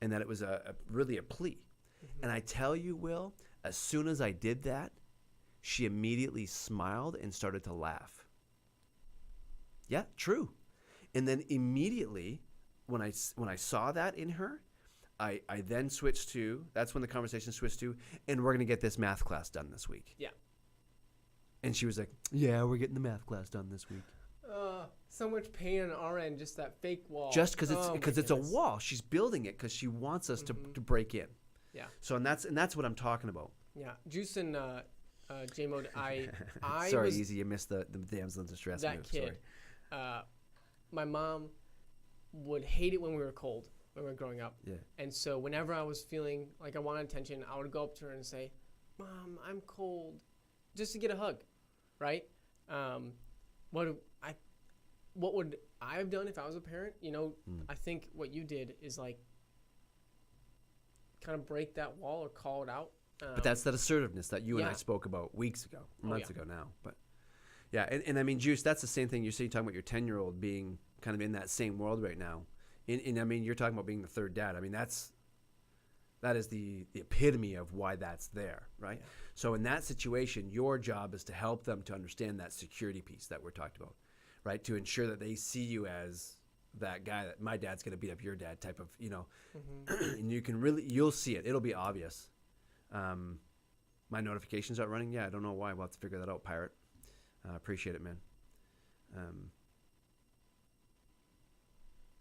and that it was really a plea. Mm-hmm. And I tell you, Will, as soon as I did that, she immediately smiled and started to laugh. Yeah, true. And then immediately when I saw that in her, I then switched to, that's when the conversation switched to, and we're going to get this math class done this week. Yeah. And she was like, yeah, we're getting the math class done this week. So much pain on our end, just that fake wall. Just because it's a wall. She's building it because she wants us to break in. Yeah. So and that's what I'm talking about. Yeah. Juice and J-Mode, I sorry, Easy, you missed the damsel in distress that move. Kid, sorry. My mom would hate it when we were cold. When we were growing up. Yeah. And so whenever I was feeling like I wanted attention, I would go up to her and say, Mom, I'm cold, just to get a hug, right? What would I have done if I was a parent? I think what you did is like kind of break that wall or call it out. But that's that assertiveness that you and I spoke about months ago now. But yeah, and I mean, Juice, that's the same thing you're talking about your 10-year-old being kind of in that same world right now. And I mean, you're talking about being the third dad. I mean, that's That is the epitome of why that's there, right? Yeah. So in that situation, your job is to help them to understand that security piece that we're talked about, right? To ensure that they see you as that guy that my dad's going to beat up your dad type of, and you'll see it. It'll be obvious. My notifications aren't running. Yeah, I don't know why. We'll have to figure that out, Pirate. Appreciate it, man.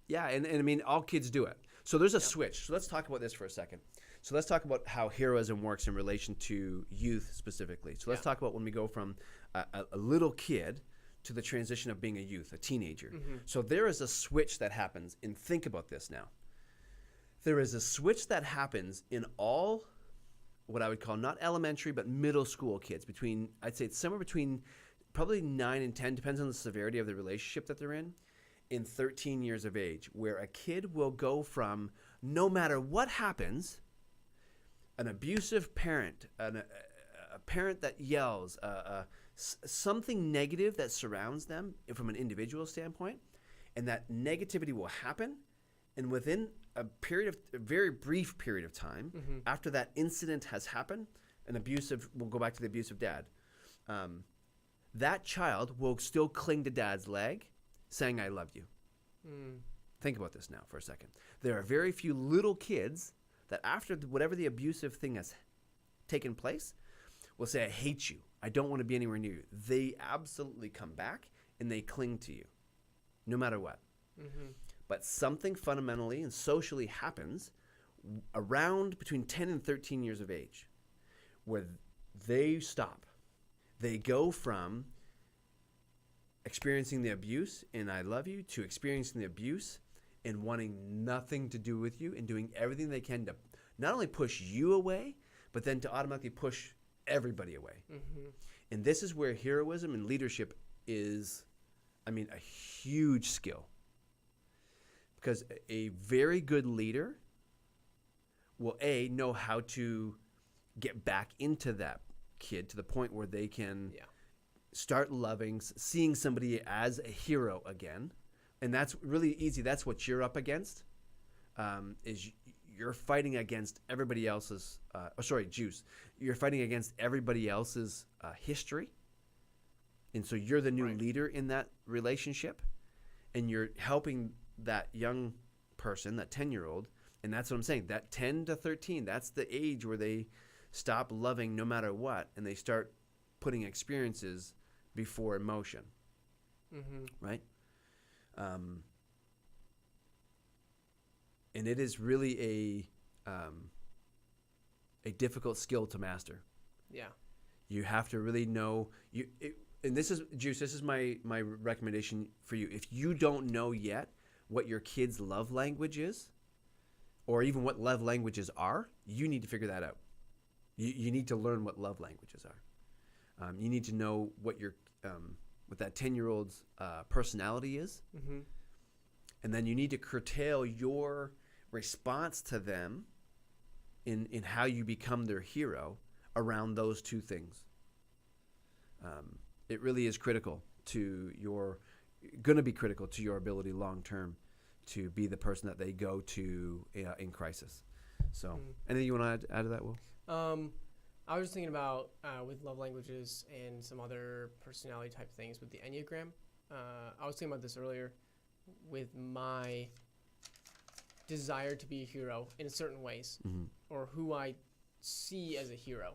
Yeah, and I mean, all kids do it. So there's a switch. So let's talk about this for a second. So let's talk about how heroism works in relation to youth specifically. So let's talk about when we go from a little kid to the transition of being a youth, a teenager. So there is a switch that happens, and think about this now. There is a switch that happens in all what I would call not elementary, but middle school kids I'd say it's somewhere between probably 9 and 10, depends on the severity of the relationship that they're in 13 years of age, where a kid will go from, no matter what happens, an abusive parent, a parent that yells, something negative that surrounds them from an individual standpoint, and that negativity will happen, and within a very brief period of time, after that incident has happened, we'll go back to the abusive dad, that child will still cling to dad's leg, saying, I love you. Think about this now for a second. There are very few little kids that after whatever the abusive thing has taken place will say, I hate you. I don't want to be anywhere near you. They absolutely come back and they cling to you no matter what. But something fundamentally and socially happens around between 10 and 13 years of age where they stop. They go from experiencing the abuse and I love you to experiencing the abuse and wanting nothing to do with you and doing everything they can to not only push you away, but then to automatically push everybody away. And this is where heroism and leadership is, a huge skill. Because a very good leader will, know how to get back into that kid to the point where they can start loving, seeing somebody as a hero again. And that's really easy. That's what you're up against, is you're fighting against everybody else's, Juice. You're fighting against everybody else's history. And so you're the new leader in that relationship. And you're helping that young person, that 10-year-old, and that's what I'm saying, that 10 to 13, that's the age where they stop loving no matter what, and they start putting experiences before emotion, right? And it is really a difficult skill to master. Yeah. You have to really know, and this is, Juice, this is my recommendation for you. If you don't know yet what your kid's love language is, or even what love languages are, you need to figure that out. You need to learn what love languages are. You need to know what what that 10-year-old's personality is. And then you need to curtail your response to them in how you become their hero around those two things. It really is critical to going to be critical to your ability long term to be the person that they go to in crisis. So, anything you want to add to that, Will? I was just thinking about with love languages and some other personality type things with the Enneagram. I was thinking about this earlier with my desire to be a hero in certain ways, or who I see as a hero.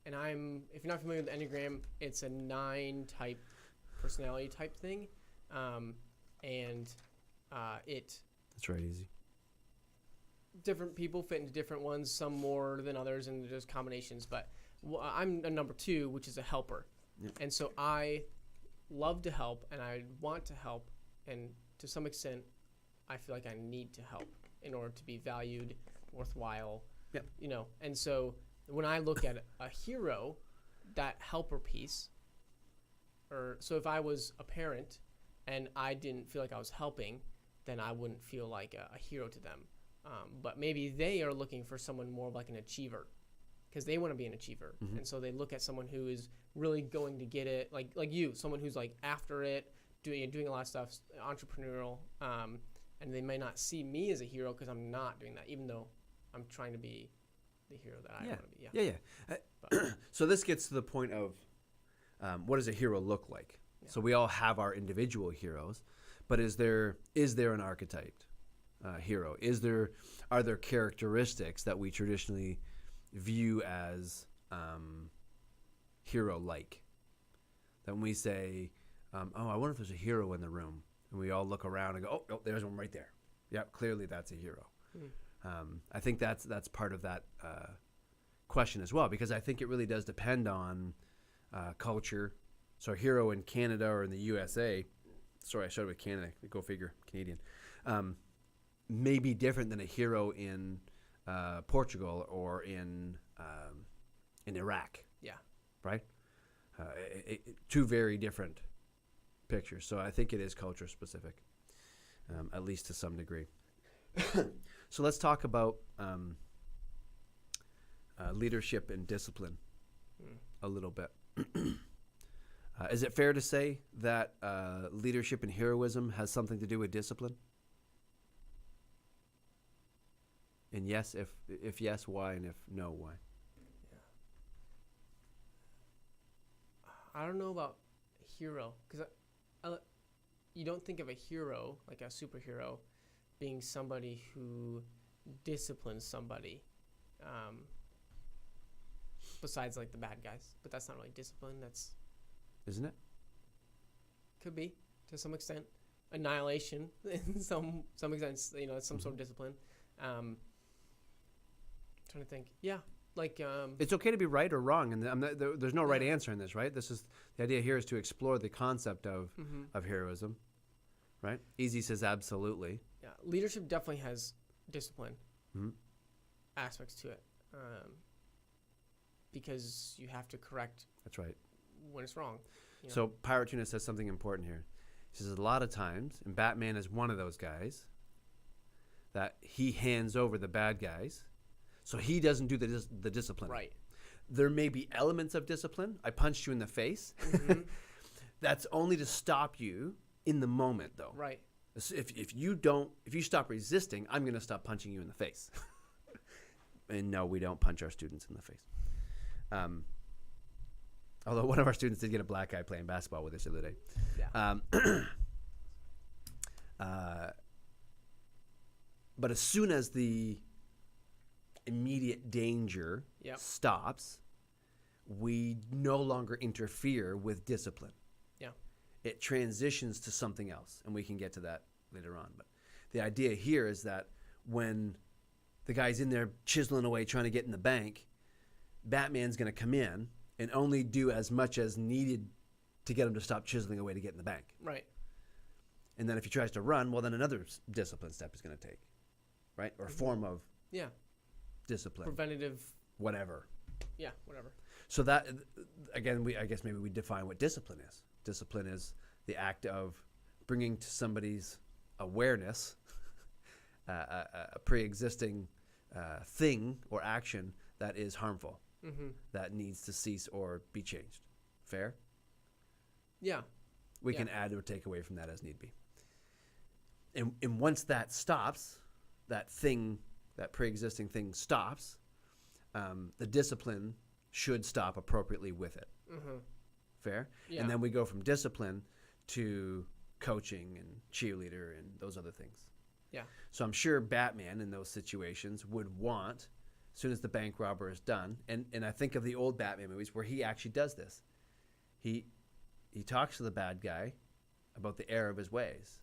And if you're not familiar with the Enneagram, it's a 9 type personality type thing. That's right, easy. Different people fit into different ones, some more than others, and there's combinations. But I'm a number 2, which is a helper. Yep. And so I love to help, and I want to help, and to some extent, I feel like I need to help in order to be valued, worthwhile. Yep. And so when I look at a hero, that helper piece, so if I was a parent and I didn't feel like I was helping, then I wouldn't feel like a hero to them. But maybe they are looking for someone more like an achiever, because they want to be an achiever. And so they look at someone who is really going to get it, like you, someone who's like after it, doing a lot of stuff, entrepreneurial, and they may not see me as a hero because I'm not doing that, even though I'm trying to be the hero that I want to be. Yeah. So this gets to the point of what does a hero look like? Yeah. So we all have our individual heroes, but is there an archetype hero? Are there characteristics that we traditionally view as hero-like? That when we say, I wonder if there's a hero in the room, and we all look around and go, oh, there's one right there. Yep, clearly that's a hero. I think that's part of that question as well, because I think it really does depend on culture. So a hero in Canada or in the USA, sorry, I started with Canada, go figure, Canadian, may be different than a hero in Portugal or in Iraq. Yeah. Right? Two very different pictures. So I think it is culture specific, at least to some degree. So let's talk about leadership and discipline a little bit. Is it fair to say that leadership and heroism has something to do with discipline? And yes, if yes, why? And if no, why? Yeah. I don't know about hero, because you don't think of a hero, like a superhero, being somebody who disciplines somebody, besides like the bad guys. But that's not really discipline. That's, isn't it? Could be to some extent. Annihilation in some extent, it's some sort of discipline. Trying to think. Yeah, like it's okay to be right or wrong, and there's no right answer in this, right? This is the idea here is to explore the concept of heroism, right? Easy says absolutely. Yeah, leadership definitely has discipline aspects to it, because you have to correct. That's right. When it's wrong. So Pirate Tuna says something important here. He says a lot of times, and Batman is one of those guys, that he hands over the bad guys, so he doesn't do the discipline. Right. There may be elements of discipline. I punched you in the face. That's only to stop you in the moment, though. Right. If you stop resisting, I'm going to stop punching you in the face. And no, we don't punch our students in the face. Although one of our students did get a black eye playing basketball with us the other day. Yeah. But as soon as the immediate danger stops, we no longer interfere with discipline. Yeah. It transitions to something else, and we can get to that later on. But the idea here is that when the guy's in there chiseling away trying to get in the bank, Batman's going to come in and only do as much as needed to get him to stop chiseling away to get in the bank. Right. And then if he tries to run, well, then another discipline step is going to take, right? Or a form of discipline. Preventative. Whatever. Yeah, whatever. So that, again, I guess maybe we define what discipline is. Discipline is the act of bringing to somebody's awareness a pre-existing thing or action that is harmful. That needs to cease or be changed. Fair? Yeah. We can add or take away from that as need be. And once that stops, that pre-existing thing stops, the discipline should stop appropriately with it. Fair? Yeah. And then we go from discipline to coaching and cheerleader and those other things. Yeah. So I'm sure Batman in those situations would want, as soon as the bank robber is done, and I think of the old Batman movies where he actually does this. He talks to the bad guy about the error of his ways.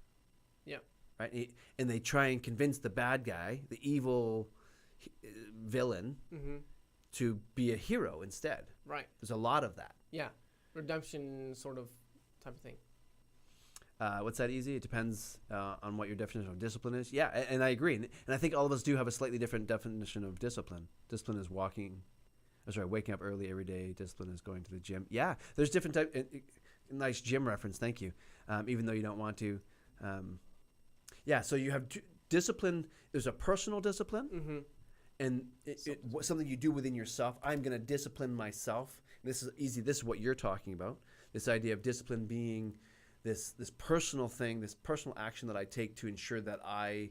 Yeah. Right? And they try and convince the bad guy, the evil villain, to be a hero instead. Right. There's a lot of that. Yeah. Redemption sort of type of thing. What's that, Easy? It depends on what your definition of discipline is. Yeah, and I agree. And I think all of us do have a slightly different definition of discipline. Discipline is waking up early every day. Discipline is going to the gym. Yeah, there's different type. Nice gym reference. Thank you. Even though you don't want to. So you have discipline. There's a personal discipline. And something you do within yourself. I'm going to discipline myself. This is easy. This is what you're talking about. This idea of discipline being this personal thing, this personal action that I take to ensure that I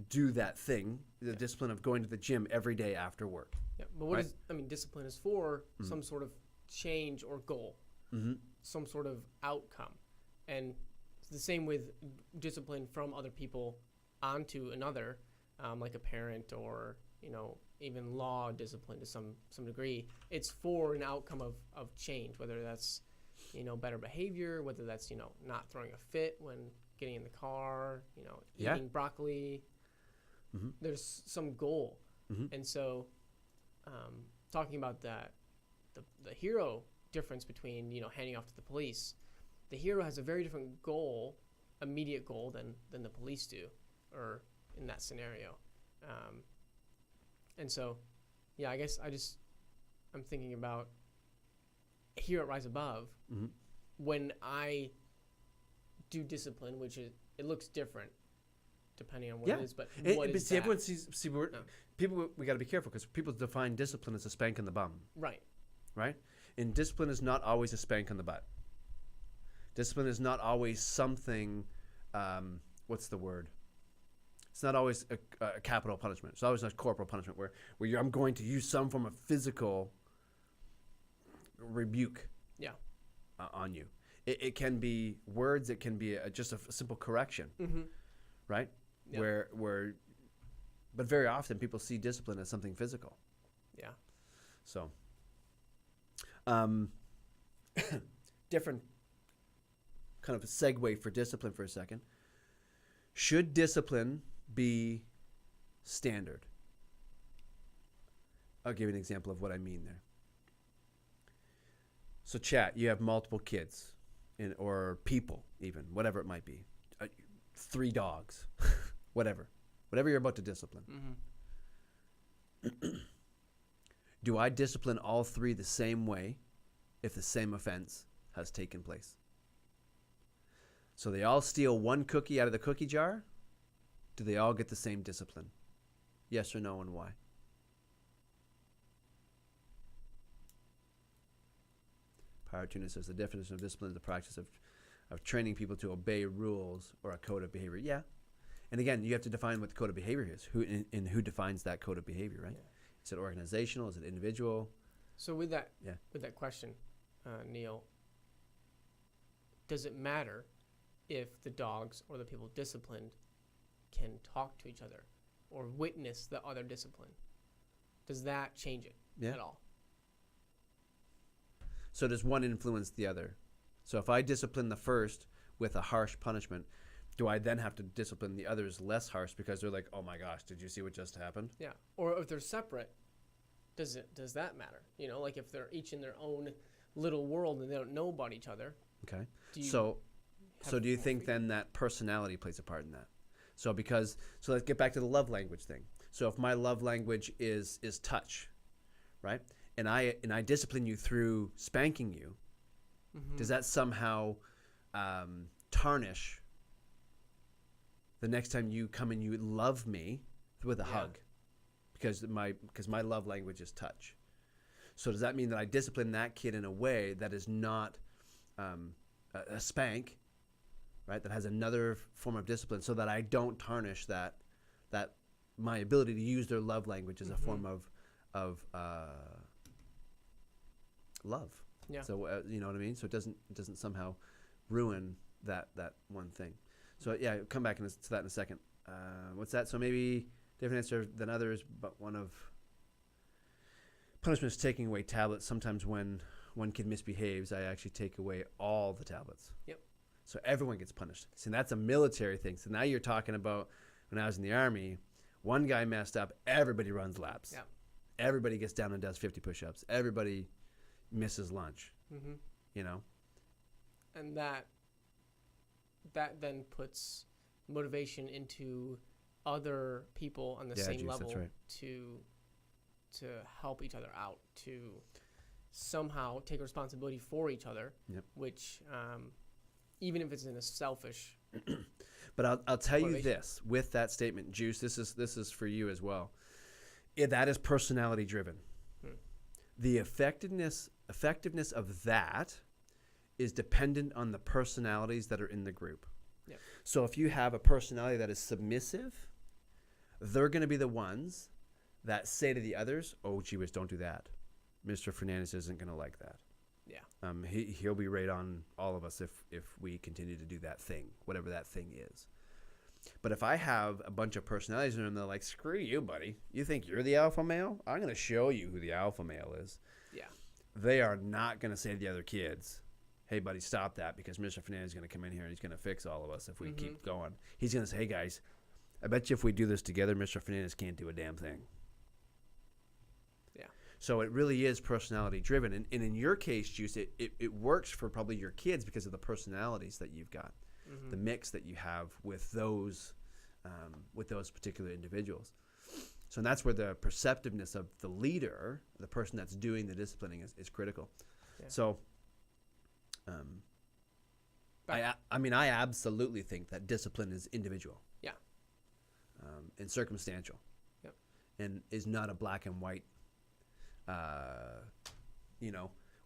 do that thing, the discipline of going to the gym every day after work. Yeah, but what is, I mean, discipline is for some sort of change or goal, some sort of outcome. And it's the same with discipline from other people onto another, like a parent or, you know, even law discipline to some degree. It's for an outcome of change, whether that's, you know, better behavior, whether that's, you know, not throwing a fit when getting in the car, you know, eating broccoli. There's some goal. And so talking about that, the hero difference between, you know, handing off to the police, the hero has a very different goal, immediate goal than the police do, or in that scenario. And so, yeah, I guess I'm thinking about here at Rise Above, when I do discipline, which it looks different depending on what it is, but what is that? Everyone sees people, we got to be careful because people define discipline as a spank in the bum. Right? And discipline is not always a spank on the butt. Discipline is not always something, what's the word? It's not always a capital punishment. It's always a corporal punishment where I'm going to use some form of physical rebuke on you. It can be words. It can be just a simple correction, right? Yep. But very often people see discipline as something physical. Yeah. So, different kind of a segue for discipline for a second. Should discipline be standard? I'll give you an example of what I mean there. So, chat, you have multiple kids, or people, even, whatever it might be. 3 dogs, whatever you're about to discipline. Do I discipline all 3 the same way if the same offense has taken place? So they all steal 1 cookie out of the cookie jar. Do they all get the same discipline? Yes or no, and why? Power Tuna says the definition of discipline is the practice of training people to obey rules or a code of behavior. Yeah. And again, you have to define what the code of behavior is. Who defines that code of behavior, right? Yeah. Is it organizational? Is it individual? So with that question, Neil, does it matter if the dogs or the people disciplined can talk to each other or witness the other discipline? Does that change it at all? So does one influence the other? So if I discipline the first with a harsh punishment, do I then have to discipline the others less harsh because they're like, oh my gosh, did you see what just happened? Yeah. Or if they're separate, does that matter? You know, like if they're each in their own little world and they don't know about each other. Okay. So do you think then that personality plays a part in that? So let's get back to the love language thing. So if my love language is touch, right? And I discipline you through spanking you, does that somehow tarnish the next time you come and you love me with a hug? Because my love language is touch. So does that mean that I discipline that kid in a way that is not a spank, right? That has another form of discipline, so that I don't tarnish that my ability to use their love language as a form of love. Yeah. So you know what I mean? So it doesn't somehow ruin that one thing. So yeah, come back to that in a second. What's that? So maybe different answer than others, but one of punishment is taking away tablets. Sometimes when one kid misbehaves, I actually take away all the tablets. Yep. So everyone gets punished. See, that's a military thing. So now you're talking about when I was in the Army, one guy messed up, everybody runs laps. Yep. Everybody gets down and does 50 push-ups. Everybody misses lunch. You know? And that then puts motivation into other people on the same level to help each other out, to somehow take responsibility for each other, which even if it's in a selfish but I'll tell you this with that statement, Juice, this is for you as well. That is personality driven. The effectiveness of that is dependent on the personalities that are in the group. Yep. So if you have a personality that is submissive, they're going to be the ones that say to the others, "Oh, gee whiz, don't do that. Mr. Fernandez isn't going to like that." Yeah. He'll be right on all of us if we continue to do that thing, whatever that thing is. But if I have a bunch of personalities in them, they're like, "Screw you, buddy. You think you're the alpha male? I'm going to show you who the alpha male is." Yeah. They are not going to say to the other kids, "Hey, buddy, stop that, because Mr. Fernandez is going to come in here and he's going to fix all of us if we keep going." He's going to say, "Hey, guys, I bet you if we do this together, Mr. Fernandez can't do a damn thing." Yeah. So it really is personality driven. And in your case, Juice, it works for probably your kids because of the personalities that you've got, the mix that you have with those particular individuals. So that's where the perceptiveness of the leader, the person that's doing the disciplining, is critical. Yeah. So I absolutely think that discipline is individual. Yeah. And circumstantial. Yep. And is not a black and white,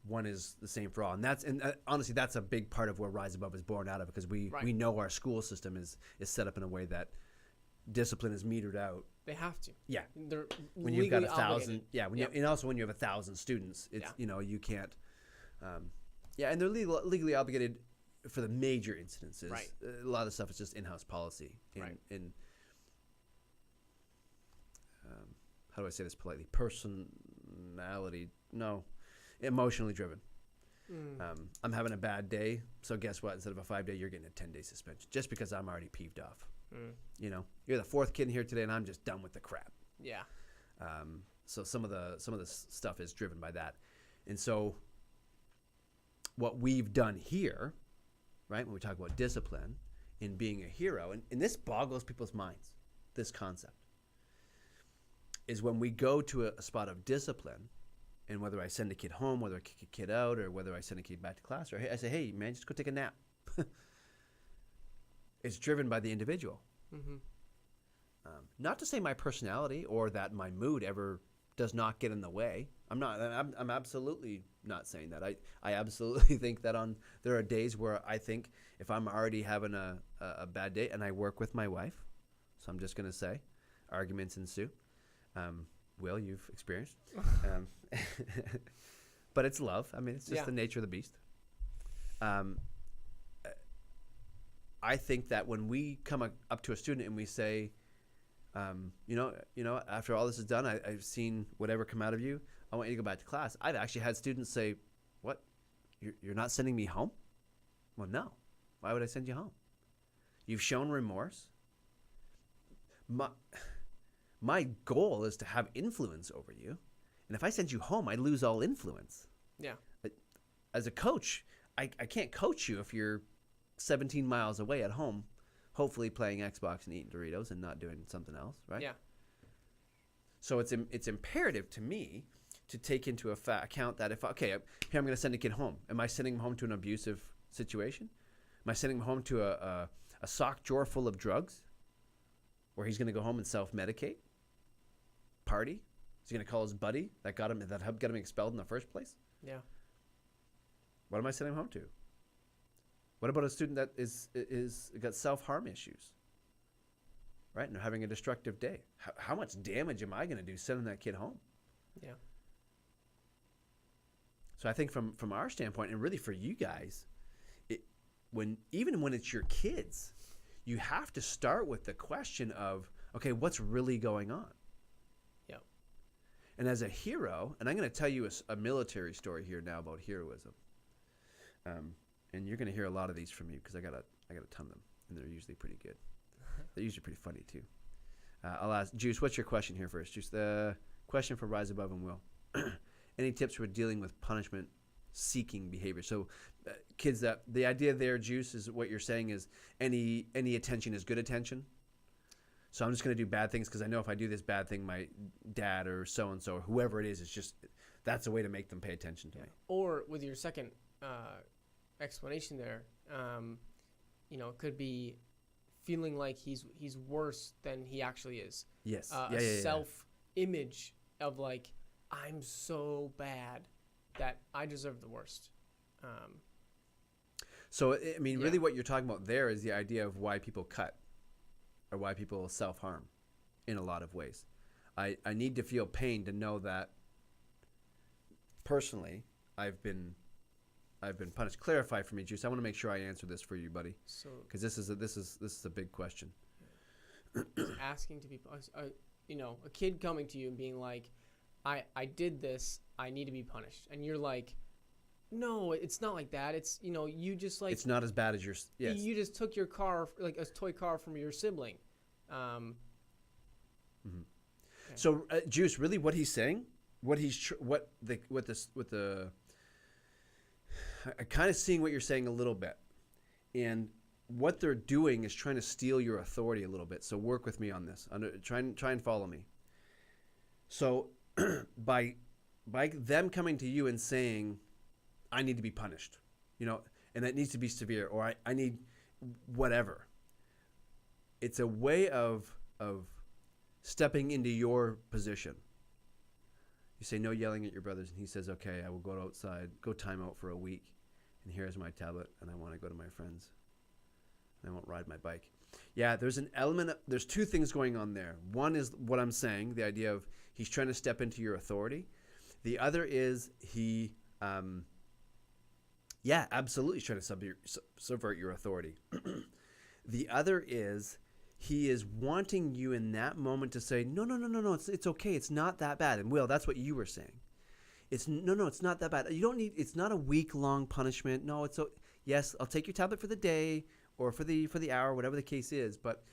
one is the same for all. And honestly, that's a big part of where Rise Above is born out of, because we know our school system is set up in a way that discipline is metered out. They have to. Yeah. They're when you've got 1,000, obligated. yeah. And also when you have 1,000 students, it's you can't. And they're legally obligated for the major incidences. Right. A lot of the stuff is just in-house policy. How do I say this politely? Emotionally driven. I'm having a bad day, so guess what? Instead of a 5-day, you're getting a 10-day suspension just because I'm already peeved off. You're the fourth kid in here today, and I'm just done with the crap. Yeah. So some of the stuff is driven by that, and so what we've done here, right? When we talk about discipline in being a hero, and this boggles people's minds, this concept, is when we go to a spot of discipline, and whether I send a kid home, whether I kick a kid out, or whether I send a kid back to class, or I say, "Hey, man, just go take a nap." It's driven by the individual. Not to say my personality or that my mood ever does not get in the way. I'm absolutely not saying that. I absolutely think that there are days where I think if I'm already having a bad day, and I work with my wife, so I'm just going to say arguments ensue. Will, you've experienced. But it's love. I mean, it's just the nature of the beast. I think that when we come up to a student and we say, after all this is done, I've seen whatever come out of you. I want you to go back to class. I've actually had students say, "What? You're not sending me home?" Well, no. Why would I send you home? You've shown remorse. My goal is to have influence over you. And if I send you home, I lose all influence. Yeah. As a coach, I can't coach you if you're 17 miles away at home, hopefully playing Xbox and eating Doritos and not doing something else, right? Yeah. So it's imperative to me to take into account that I'm going to send a kid home. Am I sending him home to an abusive situation? Am I sending him home to a sock drawer full of drugs where he's going to go home and self-medicate? Party? Is he going to call his buddy that got him expelled in the first place? Yeah. What am I sending him home to? What about a student that is got self-harm issues, right? And they're having a destructive day. How much damage am I going to do sending that kid home? Yeah. So I think from our standpoint, and really for you guys, even when it's your kids, you have to start with the question of, okay, what's really going on? Yeah. And as a hero, and I'm going to tell you a military story here now about heroism. And you're going to hear a lot of these from me because I got a ton of them, and they're usually pretty good. They're usually pretty funny too. I'll ask Juice, what's your question here first? Juice, the question for Rise Above and Will. Any tips for dealing with punishment-seeking behavior? So, kids, that the idea there, Juice, is what you're saying is any attention is good attention. So I'm just going to do bad things because I know if I do this bad thing, my dad or so-and-so or whoever it is just that's a way to make them pay attention to me. Or with your second explanation there, it could be feeling like he's worse than he actually is. Yes. Self-image of like, I'm so bad that I deserve the worst. So, I mean, Yeah. really what you're talking about there is the idea of why people cut or why people self-harm in a lot of ways. I need to feel pain to know that personally I've been punished. Clarify for me, Juice. I want to make sure I answer this for you, buddy, So because this is a big question. asking to be, a kid coming to you and being like, I did this, I need to be punished. And you're like, no, it's not like that. It's, you just like, It's not as bad as your yes. you just took your car, like a toy car from your sibling. So, Juice, really, what he's saying, I'm kind of seeing what you're saying a little bit, and what they're doing is trying to steal your authority a little bit. So, work with me on this. Try and follow me. So, by them coming to you and saying, "I need to be punished," and that needs to be severe, or I need whatever. It's a way of stepping into your position. You say, no yelling at your brothers, and he says, okay, I will go outside, go time out for a week, and here's my tablet, and I want to go to my friends, and I won't ride my bike. Yeah, there's an element, there's two things going on there. One is what I'm saying, the idea of he's trying to step into your authority. The other is absolutely he's trying to subvert your authority. The other is he is wanting you in that moment to say, no, it's okay. It's not that bad. And Will, that's what you were saying. It's not that bad. You don't need, it's not a week-long punishment. No, yes, I'll take your tablet for the day or for the hour, whatever the case is. But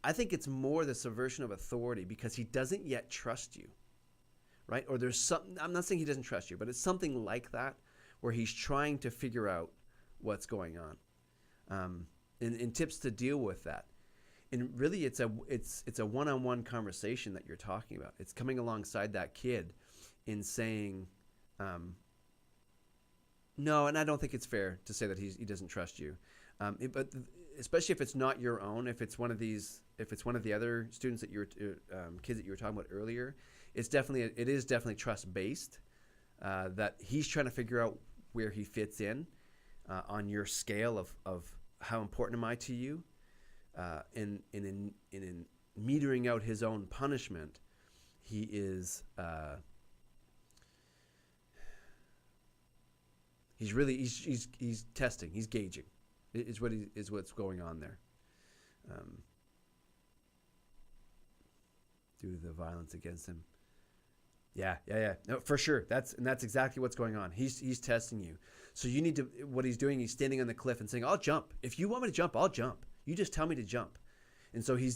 I think it's more the subversion of authority because he doesn't yet trust you, right? Or there's something, I'm not saying he doesn't trust you, but it's something like that where he's trying to figure out what's going on. And tips to deal with that. And really, it's a one-on-one conversation that you're talking about. It's coming alongside that kid in saying, no, and I don't think it's fair to say that he doesn't trust you. But especially if it's not your own, if it's one of the other students that kids that you were talking about earlier, it is definitely trust-based. That he's trying to figure out where he fits in on your scale of how important am I to you. In metering out his own punishment, he's testing, he's gauging, is what's going on there. Due to the violence against him. Yeah. No, for sure. That's exactly what's going on. He's testing you. So you need to. What he's doing, he's standing on the cliff and saying, "I'll jump. If you want me to jump, I'll jump. You just tell me to jump." And so he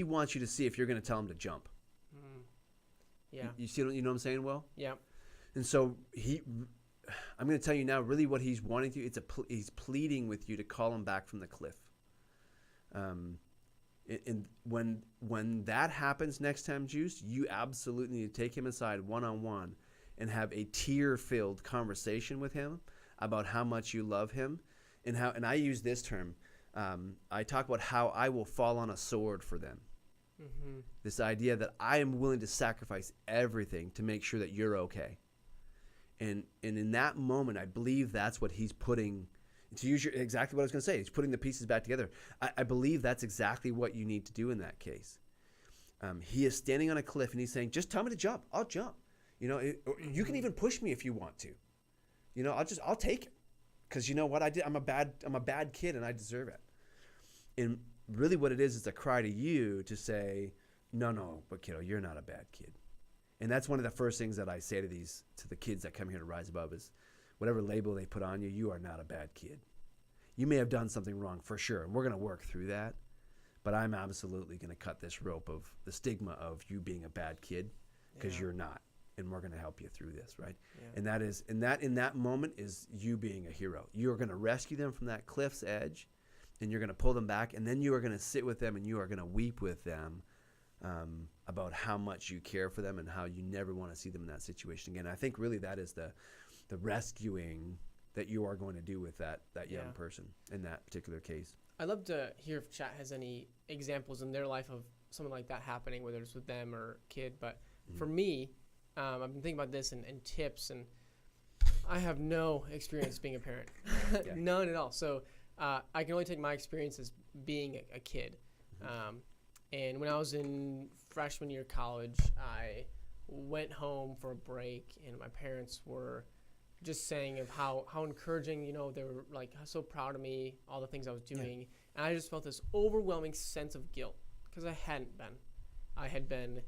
wants you to see if you're going to tell him to jump. Yeah. You see? You know what I'm saying? Well. Yeah. And so I'm going to tell you now. Really, what he's wanting to. He's pleading with you to call him back from the cliff. And when that happens next time, Juice, you absolutely need to take him aside one-on-one and have a tear-filled conversation with him about how much you love him and I use this term. I talk about how I will fall on a sword for them. Mm-hmm. This idea that I am willing to sacrifice everything to make sure that you're okay. And in that moment, I believe that's what he's putting. To use exactly what I was going to say, he's putting the pieces back together. I believe that's exactly what you need to do in that case. He is standing on a cliff and he's saying, "Just tell me to jump. I'll jump. You can even push me if you want to. I'll take it, because you know what I did. I'm a bad kid and I deserve it." And really, what it is a cry to you to say, "No, but kiddo, you're not a bad kid." And that's one of the first things that I say to the kids that come here to Rise Above is, whatever label they put on you, you are not a bad kid. You may have done something wrong for sure, and we're going to work through that. But I'm absolutely going to cut this rope of the stigma of you being a bad kid, because you're not, and we're going to help you through this, right? Yeah. And that is, in that moment is you being a hero. You are going to rescue them from that cliff's edge, and you're going to pull them back, and then you are going to sit with them and you are going to weep with them about how much you care for them and how you never want to see them in that situation again. I think really that is the rescuing that you are going to do with that young person in that particular case. I'd love to hear if chat has any examples in their life of something like that happening, whether it's with them or kid. But for me, I've been thinking about this and tips. And I have no experience being a parent. Yeah. None at all. So I can only take my experience as being a kid. And when I was in freshman year of college, I went home for a break, and my parents were just saying of how encouraging, they were like so proud of me, all the things I was doing. Yeah. And I just felt this overwhelming sense of guilt because I hadn't been. I had been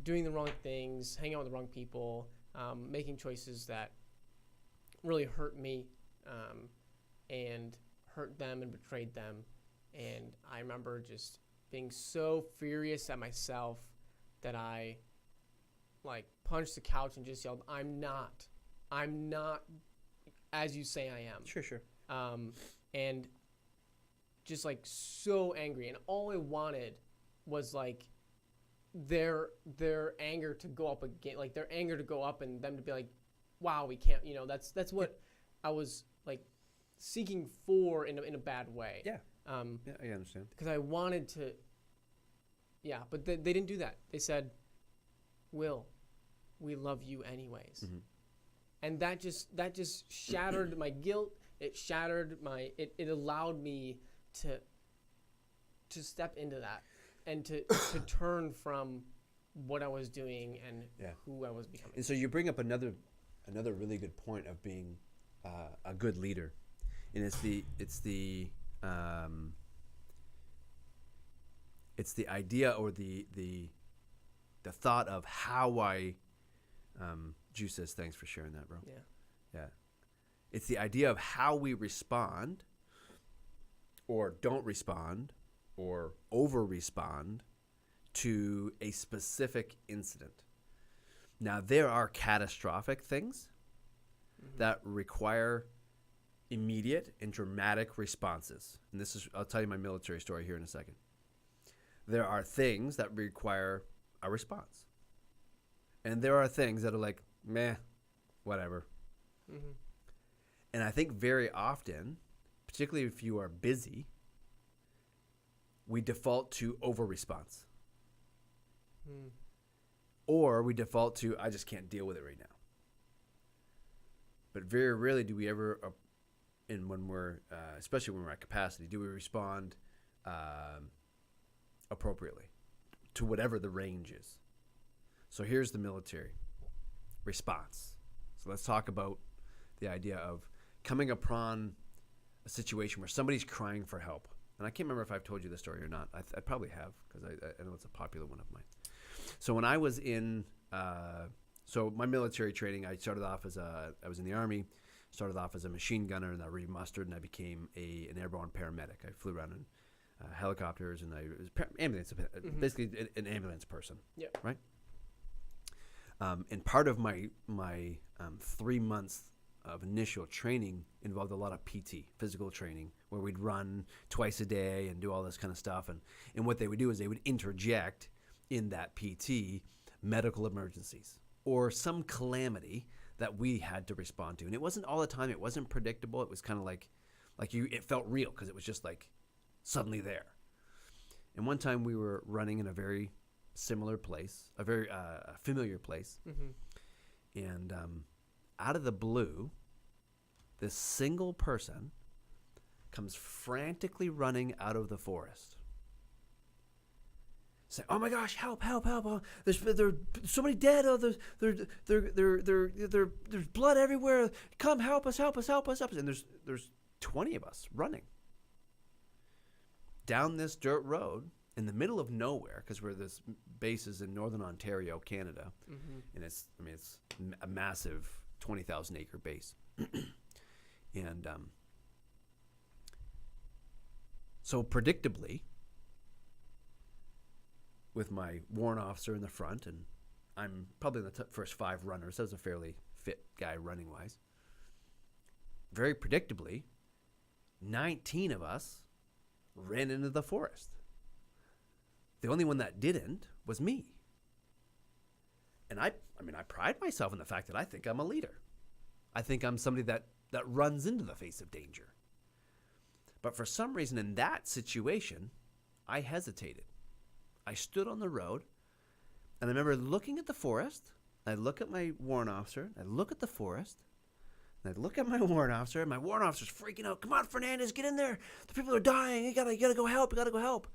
doing the wrong things, hanging out with the wrong people, making choices that really hurt me and hurt them and betrayed them. And I remember just being so furious at myself that I punched the couch and just yelled, I'm not as you say I am. Sure. And just so angry. And all I wanted was their anger to go up again, their anger to go up and them to be like, wow, we can't, that's what I was seeking for in a bad way. Yeah. Yeah, I understand. Because I wanted to, but they didn't do that. They said, Will, we love you anyways. Mm-hmm. And that just shattered my guilt. It shattered it allowed me to step into that and to turn from what I was doing and who I was becoming. And so you bring up another really good point of being a good leader, and it's the idea or the thought of how I. Juice says, thanks for sharing that, bro. Yeah. It's the idea of how we respond or don't respond or over-respond to a specific incident. Now, there are catastrophic things that require immediate and dramatic responses. And I'll tell you my military story here in a second. There are things that require a response. And there are things that are like, meh, whatever. Mm-hmm. And I think very often, particularly if you are busy, we default to over-response. Mm. Or we default to, I just can't deal with it right now. But very rarely do we ever, especially when we're at capacity, do we respond appropriately to whatever the range is. So here's the military response. So let's talk about the idea of coming upon a situation where somebody's crying for help. And I can't remember if I've told you this story or not. I probably have because I know it's a popular one of mine. So when I was in my military training, I started off I was in the Army, started off as a machine gunner, and I remustered, and I became an airborne paramedic. I flew around in helicopters, and I was ambulance, basically an ambulance person. Yeah. Right. And part of my 3 months of initial training involved a lot of PT, physical training, where we'd run twice a day and do all this kind of stuff. And what they would do is they would interject in that PT medical emergencies or some calamity that we had to respond to. And it wasn't all the time. It wasn't predictable. It was kind of it felt real because it was just suddenly there. And one time we were running in a very similar place, a very familiar place. Mm-hmm. And out of the blue, this single person comes frantically running out of the forest. Say, "Oh my gosh, help, help, help. There's somebody dead. Oh, there's blood everywhere. Come help us, help us, help us, help us." And there's 20 of us running down this dirt road in the middle of nowhere, because this base is in northern Ontario, Canada, and it's a massive 20,000 acre base, and so predictably, with my warrant officer in the front, and I'm probably in the first 5 runners. I was a fairly fit guy running wise. Very predictably, 19 of us ran into the forest. The only one that didn't was me. And I pride myself in the fact that I think I'm a leader. I think I'm somebody that runs into the face of danger. But for some reason in that situation, I hesitated. I stood on the road, and I remember looking at the forest. I look at my warrant officer. I look at the forest. And I look at my warrant officer, and my warrant officer's freaking out. Come on, Fernandez, get in there. The people are dying. You gotta go help. You gotta go help.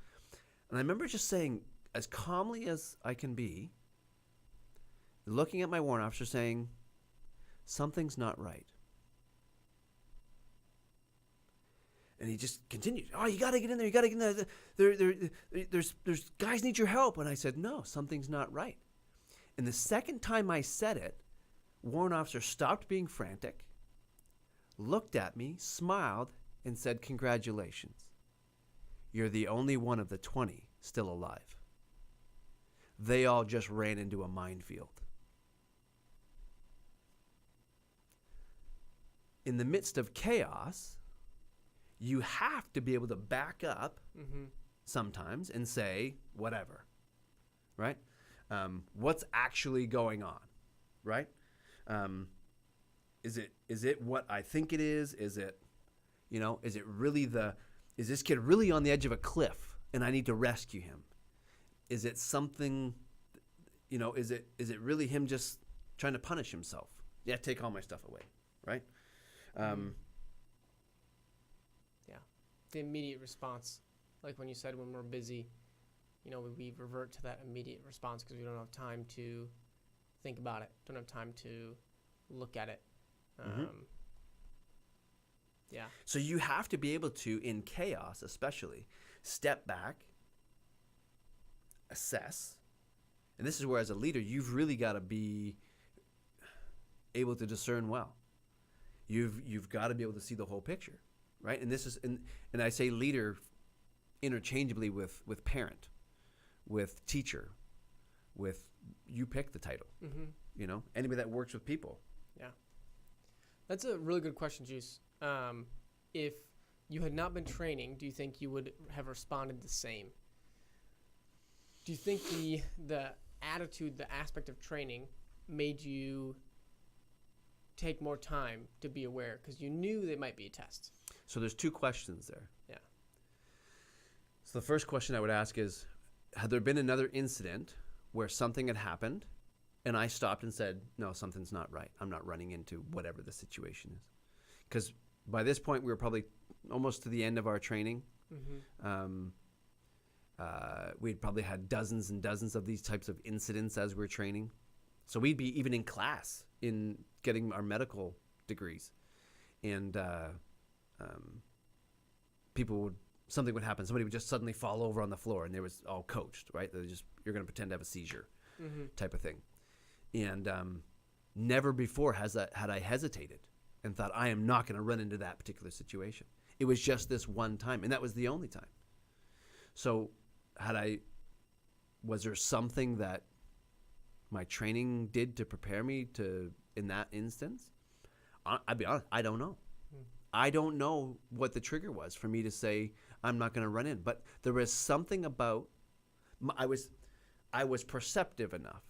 And I remember just saying, as calmly as I can be, looking at my warrant officer saying, something's not right. And he just continued, oh, you got to get in there. You got to get in there. There's guys need your help. And I said, no, something's not right. And the second time I said it, warrant officer stopped being frantic, looked at me, smiled, and said, congratulations. You're the only one of the 20 still alive. They all just ran into a minefield. In the midst of chaos, you have to be able to back up sometimes and say, whatever, right? What's actually going on, right? Is it what I think it is? Is it really is this kid really on the edge of a cliff and I need to rescue him? Is it something, is it really him just trying to punish himself? Yeah, take all my stuff away, right? Yeah. The immediate response, like when you said when we're busy, we revert to that immediate response because we don't have time to think about it, don't have time to look at it. Yeah. So you have to be able to, in chaos especially, step back, assess, and this is where as a leader, you've really got to be able to discern well. You've got to be able to see the whole picture, right? And this is, and I say leader interchangeably with parent, with teacher, with you pick the title. Anybody that works with people. Yeah, that's a really good question, Juice. If you had not been training, do you think you would have responded the same? Do you think the attitude, the aspect of training, made you take more time to be aware because you knew there might be a test? So there's two questions there. Yeah. So the first question I would ask is, had there been another incident where something had happened and I stopped and said, no, something's not right. I'm not running into whatever the situation is. Because by this point, we were probably almost to the end of our training. We'd probably had dozens and dozens of these types of incidents as we're training. So we'd be even in class in getting our medical degrees. And something would happen. Somebody would just suddenly fall over on the floor and they was all coached, right? You're going to pretend to have a seizure type of thing. And never before had I hesitated and thought, I am not going to run into that particular situation. It was just this one time, and that was the only time. So was there something that my training did to prepare me in that instance? I'll be honest, I don't know. I don't know what the trigger was for me to say, I'm not going to run in. But there was something about, I was perceptive enough.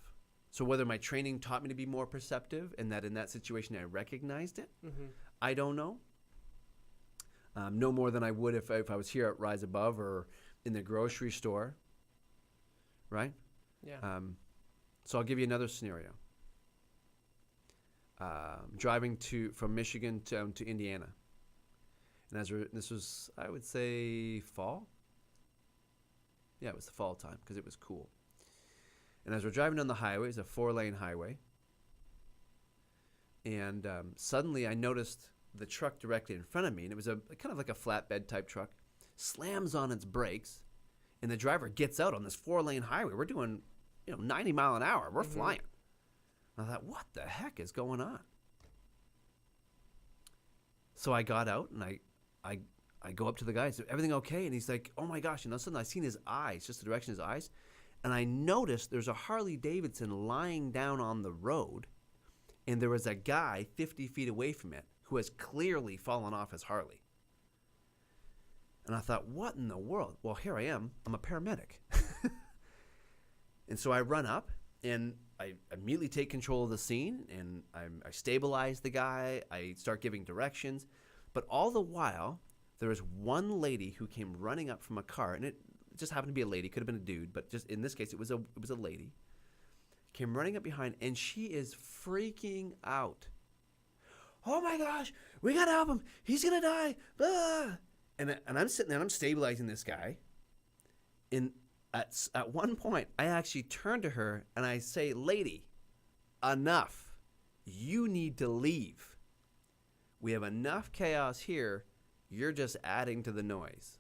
So whether my training taught me to be more perceptive and that in that situation I recognized it, I don't know. No more than I would if I was here at Rise Above or in the grocery store, right? Yeah. So I'll give you another scenario. Driving from Michigan to Indiana. And this was, I would say, fall. Yeah, it was the fall time because it was cool. And as we're driving down the highway, it's a 4-lane highway. And suddenly I noticed the truck directly in front of me, and it was a kind of like a flatbed type truck, slams on its brakes, and the driver gets out on this 4-lane highway. We're doing 90 mile an hour. We're flying. I thought, what the heck is going on? So I got out and I go up to the guy and said, everything okay? And he's like, oh my gosh. And all of a sudden I seen his eyes, just the direction of his eyes. And I noticed there's a Harley Davidson lying down on the road. And there was a guy 50 feet away from it who has clearly fallen off his Harley. And I thought, what in the world? Well, here I am. I'm a paramedic. And so I run up and I immediately take control of the scene and I stabilize the guy. I start giving directions. But all the while, there was one lady who came running up from a car, and it just happened to be a lady. Could have been a dude, but just in this case, it was a lady. Came running up behind, and she is freaking out. oh my gosh, we got to help him. He's going to die. Blah. And I'm sitting there and I'm stabilizing this guy. And at one point, I actually turn to her and I say, lady, enough. You need to leave. We have enough chaos here. You're just adding to the noise.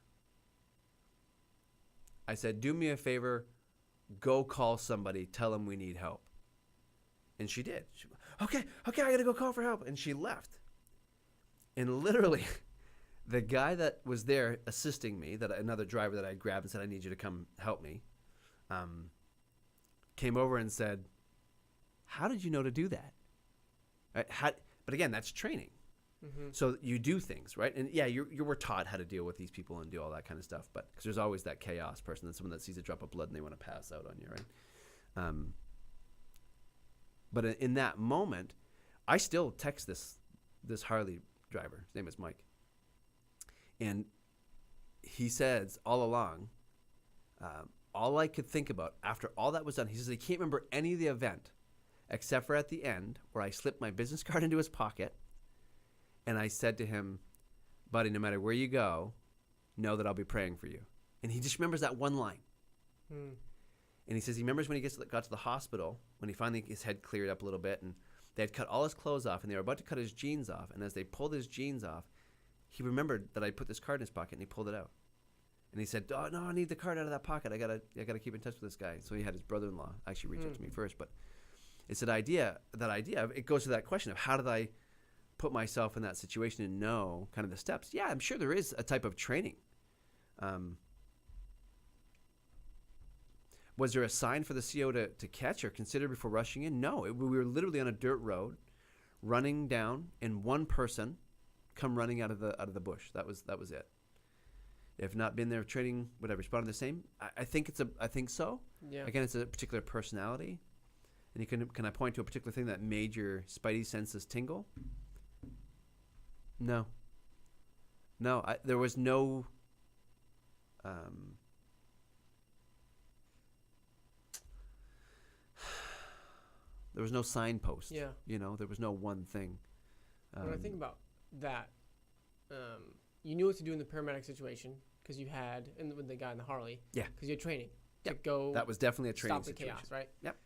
I said, do me a favor. Go call somebody. Tell them we need help. And she did. Okay, I got to go call for help. And she left. And literally, the guy that was there assisting me, another driver that I grabbed and said, I need you to come help me, came over and said, how did you know to do that? Right? But again, that's training. Mm-hmm. So you do things, right? And yeah, you were taught how to deal with these people and do all that kind of stuff. But because there's always that chaos person, and someone that sees a drop of blood and they want to pass out on you, right? But in that moment, I still text this Harley driver. His name is Mike. And he says all along, all I could think about after all that was done, he says he can't remember any of the event except for at the end where I slipped my business card into his pocket and I said to him, buddy, no matter where you go, know that I'll be praying for you. And he just remembers that one line. And he says he remembers when he got to the hospital, when he finally, his head cleared up a little bit, and they had cut all his clothes off, and they were about to cut his jeans off. And as they pulled his jeans off, he remembered that I put this card in his pocket, and he pulled it out. And he said, oh, no, I need the card out of that pocket. I gotta keep in touch with this guy. So he had his brother-in-law actually reach out to me first. But it's that idea, it goes to that question of how did I put myself in that situation and know kind of the steps. Yeah, I'm sure there is a type of training. Was there a sign for the CO to catch or consider before rushing in? No, we were literally on a dirt road, running down, and one person come running out of the bush. That was it. If not been there training, would I respond the same? I think so. Yeah. Again, it's a particular personality, and can I point to a particular thing that made your spidey senses tingle? No. There was no. There was no signpost. Yeah. There was no one thing. When I think about that, you knew what to do in the paramedic situation because you had, and with the guy in the Harley. Yeah. Because you had training to go. That was definitely a training situation. Stop the chaos, right? Yep.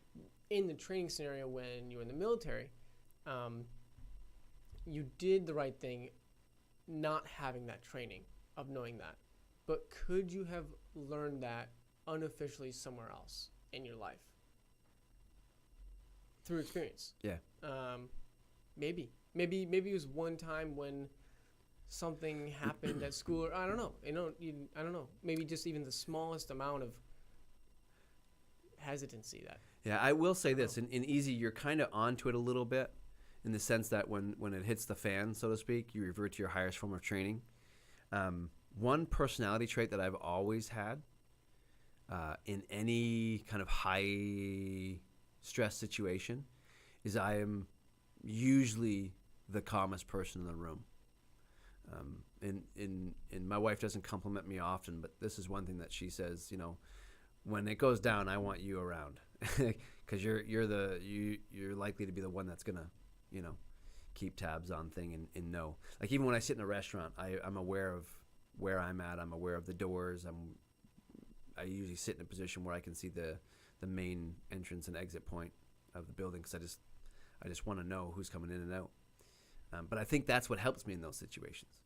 In the training scenario when you were in the military, you did the right thing not having that training of knowing that. But could you have learned that unofficially somewhere else in your life? Through experience. Yeah. Maybe it was one time when something happened at school, or I don't know. I don't know. Maybe just even the smallest amount of hesitancy that. Yeah, I will say this. In Easy, you're kind of onto it a little bit in the sense that when it hits the fan, so to speak, you revert to your highest form of training. One personality trait that I've always had in any kind of high stress situation is I am usually the calmest person in the room. And my wife doesn't compliment me often, but this is one thing that she says, when it goes down, I want you around because you're likely to be the one that's gonna, keep tabs on thing and know. Like even when I sit in a restaurant, I'm aware of where I'm at. I'm aware of the doors. I usually sit in a position where I can see the main entrance and exit point of the building because I just want to know who's coming in and out. But I think that's what helps me in those situations.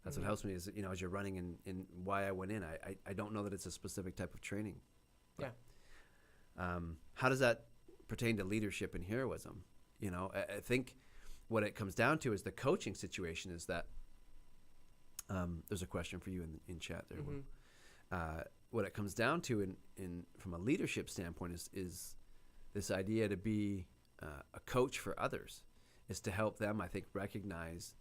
That's what helps me is, as you're running and why I went in. I don't know that it's a specific type of training. But, yeah. How does that pertain to leadership and heroism? I think what it comes down to is the coaching situation is that there's a question for you in chat there. Mm-hmm. What it comes down to in from a leadership standpoint is this idea to be a coach for others is to help them, I think, recognize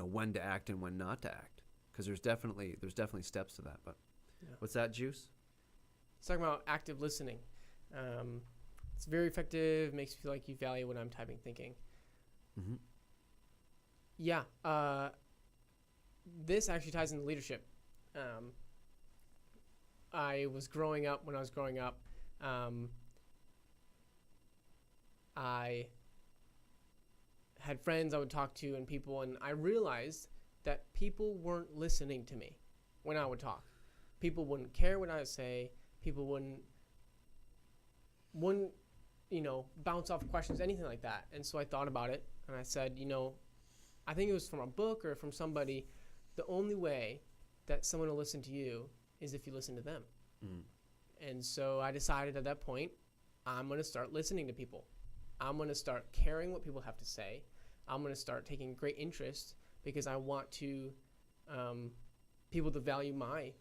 when to act and when not to act, because there's definitely steps to that. But what's that, Juice? It's talking about active listening. It's very effective. Makes you feel like you value what I'm typing, thinking. Mm-hmm. Yeah. This actually ties into leadership. When I was growing up, I had friends I would talk to and people, and I realized that people weren't listening to me when I would talk. People wouldn't care what I would say. People wouldn't bounce off questions, anything like that. And so I thought about it, and I said, I think it was from a book or from somebody, the only way that someone will listen to you is if you listen to them. And so I decided at that point, I'm going to start listening to people. I'm going to start caring what people have to say. I'm going to start taking great interest because I want to people to value my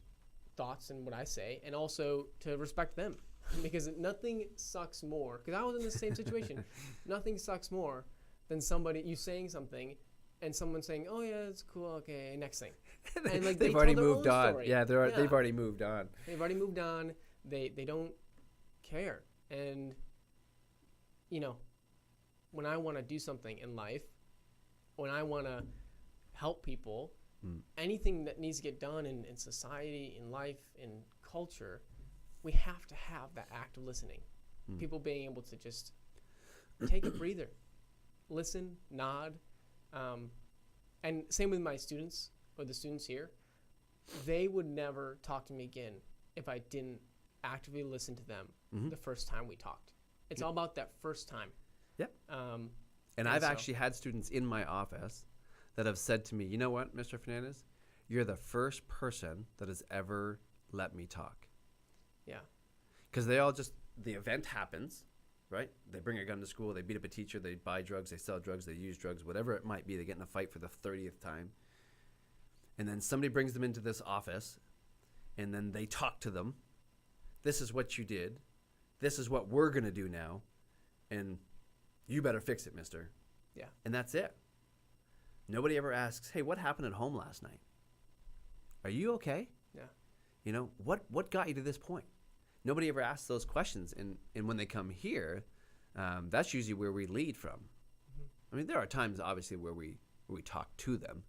thoughts and what I say, and also to respect them. Because nothing sucks more, because I was in the same situation. Nothing sucks more than you saying something and someone saying, oh yeah, it's cool, okay, next thing. And like they've already moved on. Story. Yeah, they've already moved on. They've already moved on. They don't care. And when I want to do something in life, when I want to help people, anything that needs to get done in society, in life, in culture, we have to have that act of listening. People being able to just take a breather, listen, nod. And same with my students, or the students here. They would never talk to me again if I didn't actively listen to them the first time we talked. It's all about that first time. Yep. And I've actually had students in my office that have said to me, you know what, Mr. Fernandez, you're the first person that has ever let me talk. Yeah. Because the event happens, right? They bring a gun to school, they beat up a teacher, they buy drugs, they sell drugs, they use drugs, whatever it might be. They get in a fight for the 30th time. And then somebody brings them into this office, and then they talk to them. This is what you did. This is what we're going to do now. And you better fix it, mister. Yeah. And that's it. Nobody ever asks, hey, what happened at home last night? Are you okay? Yeah. What got you to this point? Nobody ever asks those questions. And when they come here, that's usually where we lead from. I mean, there are times, obviously, where we talk to them.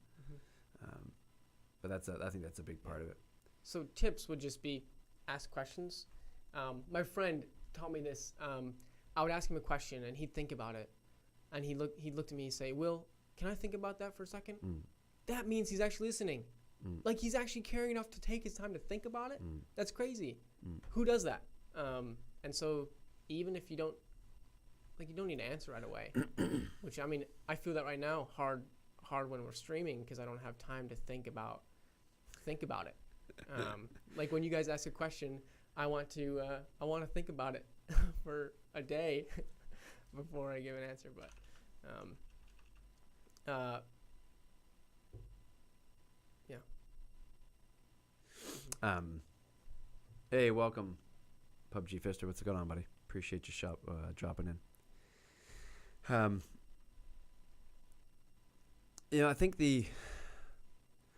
But I think that's a big part of it. So tips would just be ask questions. My friend taught me this. I would ask him a question, and he'd think about it. And he'd look at me and say, Will, can I think about that for a second? That means he's actually listening. Like, he's actually caring enough to take his time to think about it. That's crazy. Who does that? And so even if you don't need to answer right away, which, I mean, I feel that right now hard when we're streaming, because I don't have time to think about it. Like, when you guys ask a question, I want to think about it for a day before I give an answer. But yeah. Hey, welcome, PUBG Fister. What's going on, buddy? Appreciate you dropping in. I think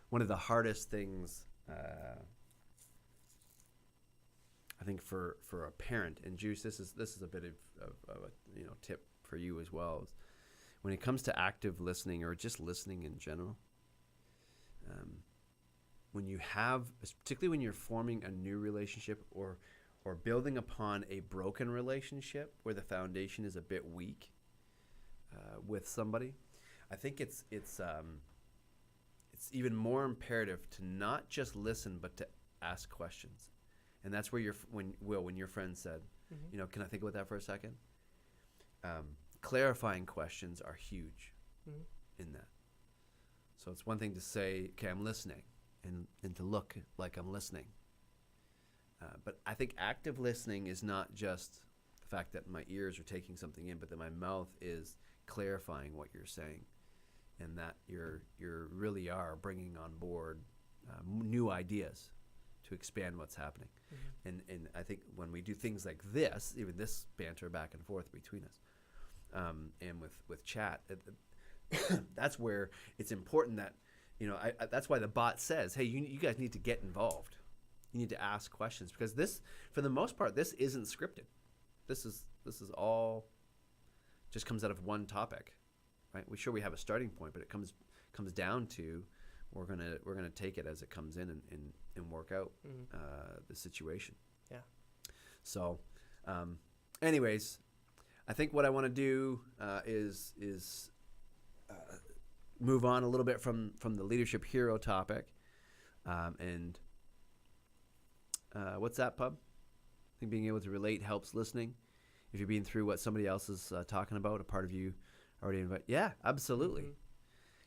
one of the hardest things, I think for a parent, and Juice, this is a bit of a tip for you as well, is when it comes to active listening or just listening in general. When you have, particularly when you're forming a new relationship or building upon a broken relationship where the foundation is a bit weak with somebody, I think it's even more imperative to not just listen but to ask questions. And that's where when your friend said, can I think about that for a second? Clarifying questions are huge in that. So it's one thing to say, okay, I'm listening, and to look like I'm listening. But I think active listening is not just the fact that my ears are taking something in, but that my mouth is clarifying what you're saying, and that you really are bringing on board new ideas to expand what's happening. And I think when we do things like this, even this banter back and forth between us, and with chat, that's where it's important that, that's why the bot says, hey, you guys need to get involved. You need to ask questions, because this, for the most part, this isn't scripted. This is all just comes out of one topic, right? We have a starting point, but it comes down to we're gonna take it as it comes in and work out the situation. Yeah. So, anyways, I think what I want to do is move on a little bit from the leadership hero topic, and what's that, Pub? I think being able to relate helps listening. If you're being through what somebody else is talking about, a part of you already invite. Yeah, absolutely.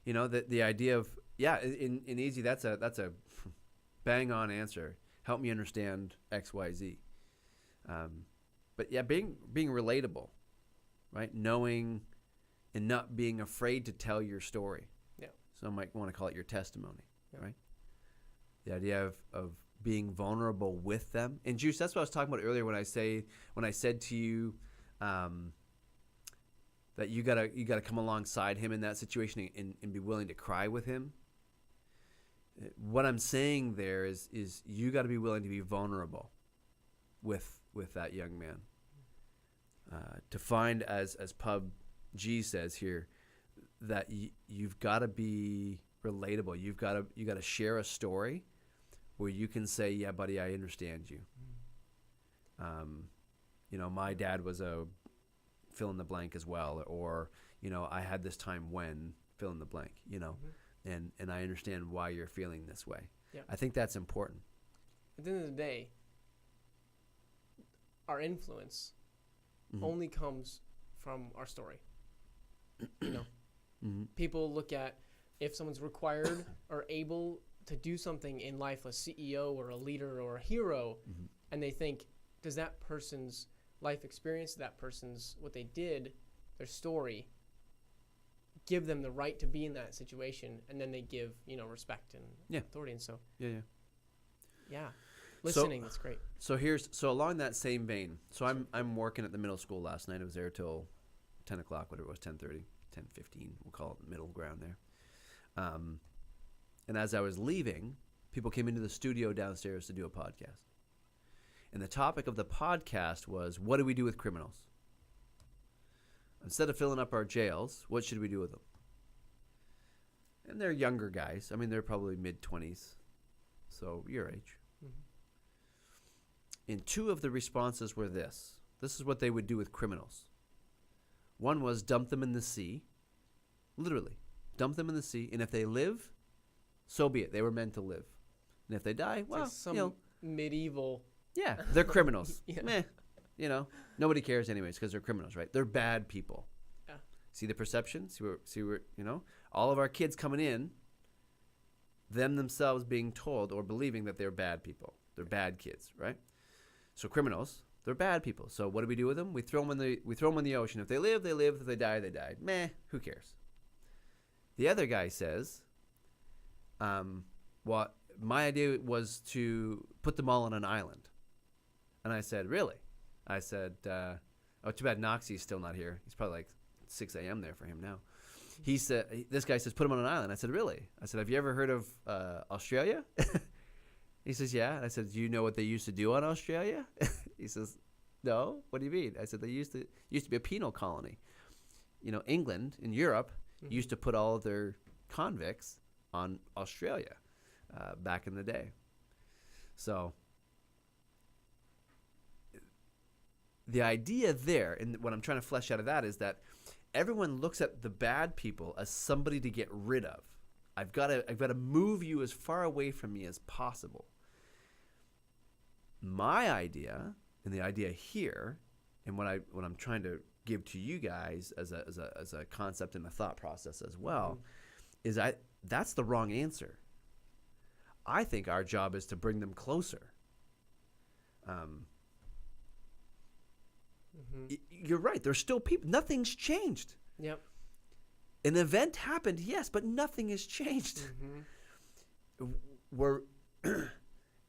You know, the idea of, in easy, that's a bang on answer. Help me understand X, Y, Z. But yeah, being relatable, right? Knowing and not being afraid to tell your story. Yeah. Some might want to call it your testimony, right? The idea of being vulnerable with them. And Juice, that's what I was talking about earlier when I said to you that you gotta come alongside him in that situation and be willing to cry with him. What I'm saying there is you got to be willing to be vulnerable with that young man. To find, as Pub G says here, that you've got to be relatable. You got to share a story where you can say, "Yeah, buddy, I understand you." You know, my dad was a fill in the blank as well, or you know, I had this time when fill in the blank. You know, and I understand why you're feeling this way. Yeah. I think that's important. At the end of the day, our influence only comes from our story. You know, people look at if someone's required or able to do something in life, a CEO or a leader or a hero, and they think, does that person's life experience, that person's what they did, their story, give them the right to be in that situation? And then they give, you know, respect and authority. And so listening, that's great. So along that same vein, so I'm working at the middle school last night. I was there till 10 o'clock, whatever it was, 10:30, 10:15, we'll call it middle ground there. And as I was leaving, people came into the studio downstairs to do a podcast. And the topic of the podcast was, what do we do with criminals? Instead of filling up our jails, what should we do with them? And they're younger guys. I mean, they're probably mid-20s, so your age. And two of the responses were this. This is what they would do with criminals. One was dump them in the sea. Literally, dump them in the sea. And if they live, so be it. They were meant to live. And if they die, well, some you know. Medieval. Yeah, they're criminals. Meh. You know, nobody cares anyways because they're criminals, right? They're bad people. Yeah. See the perception? See where, you know, all of our kids coming in, them themselves being told or believing that they're bad people. They're bad kids, right? So criminals, they're bad people. So what do we do with them? We throw them in the ocean. If they live, they live. If they die, they died. Meh, who cares? The other guy says, well, my idea was to put them all on an island. And I said, really? I said, oh, too bad Noxie's still not here. He's probably like 6 a.m. there for him now. He said, this guy says, put him on an island. I said, really? I said, have you ever heard of Australia? He says, yeah. And I said, do you know what they used to do on Australia? He says, no. What do you mean? I said, they used to be a penal colony. You know, England in Europe used to put all of their convicts on Australia back in the day. So the idea there, and what I'm trying to flesh out of that, is that everyone looks at the bad people as somebody to get rid of. I've got to move you as far away from me as possible. My idea, and the idea here, and what I'm trying to give to you guys as a concept and a thought process as well, is that's the wrong answer. I think our job is to bring them closer. You're right. There's still people. Nothing's changed. Yep. An event happened, yes, but nothing has changed. We're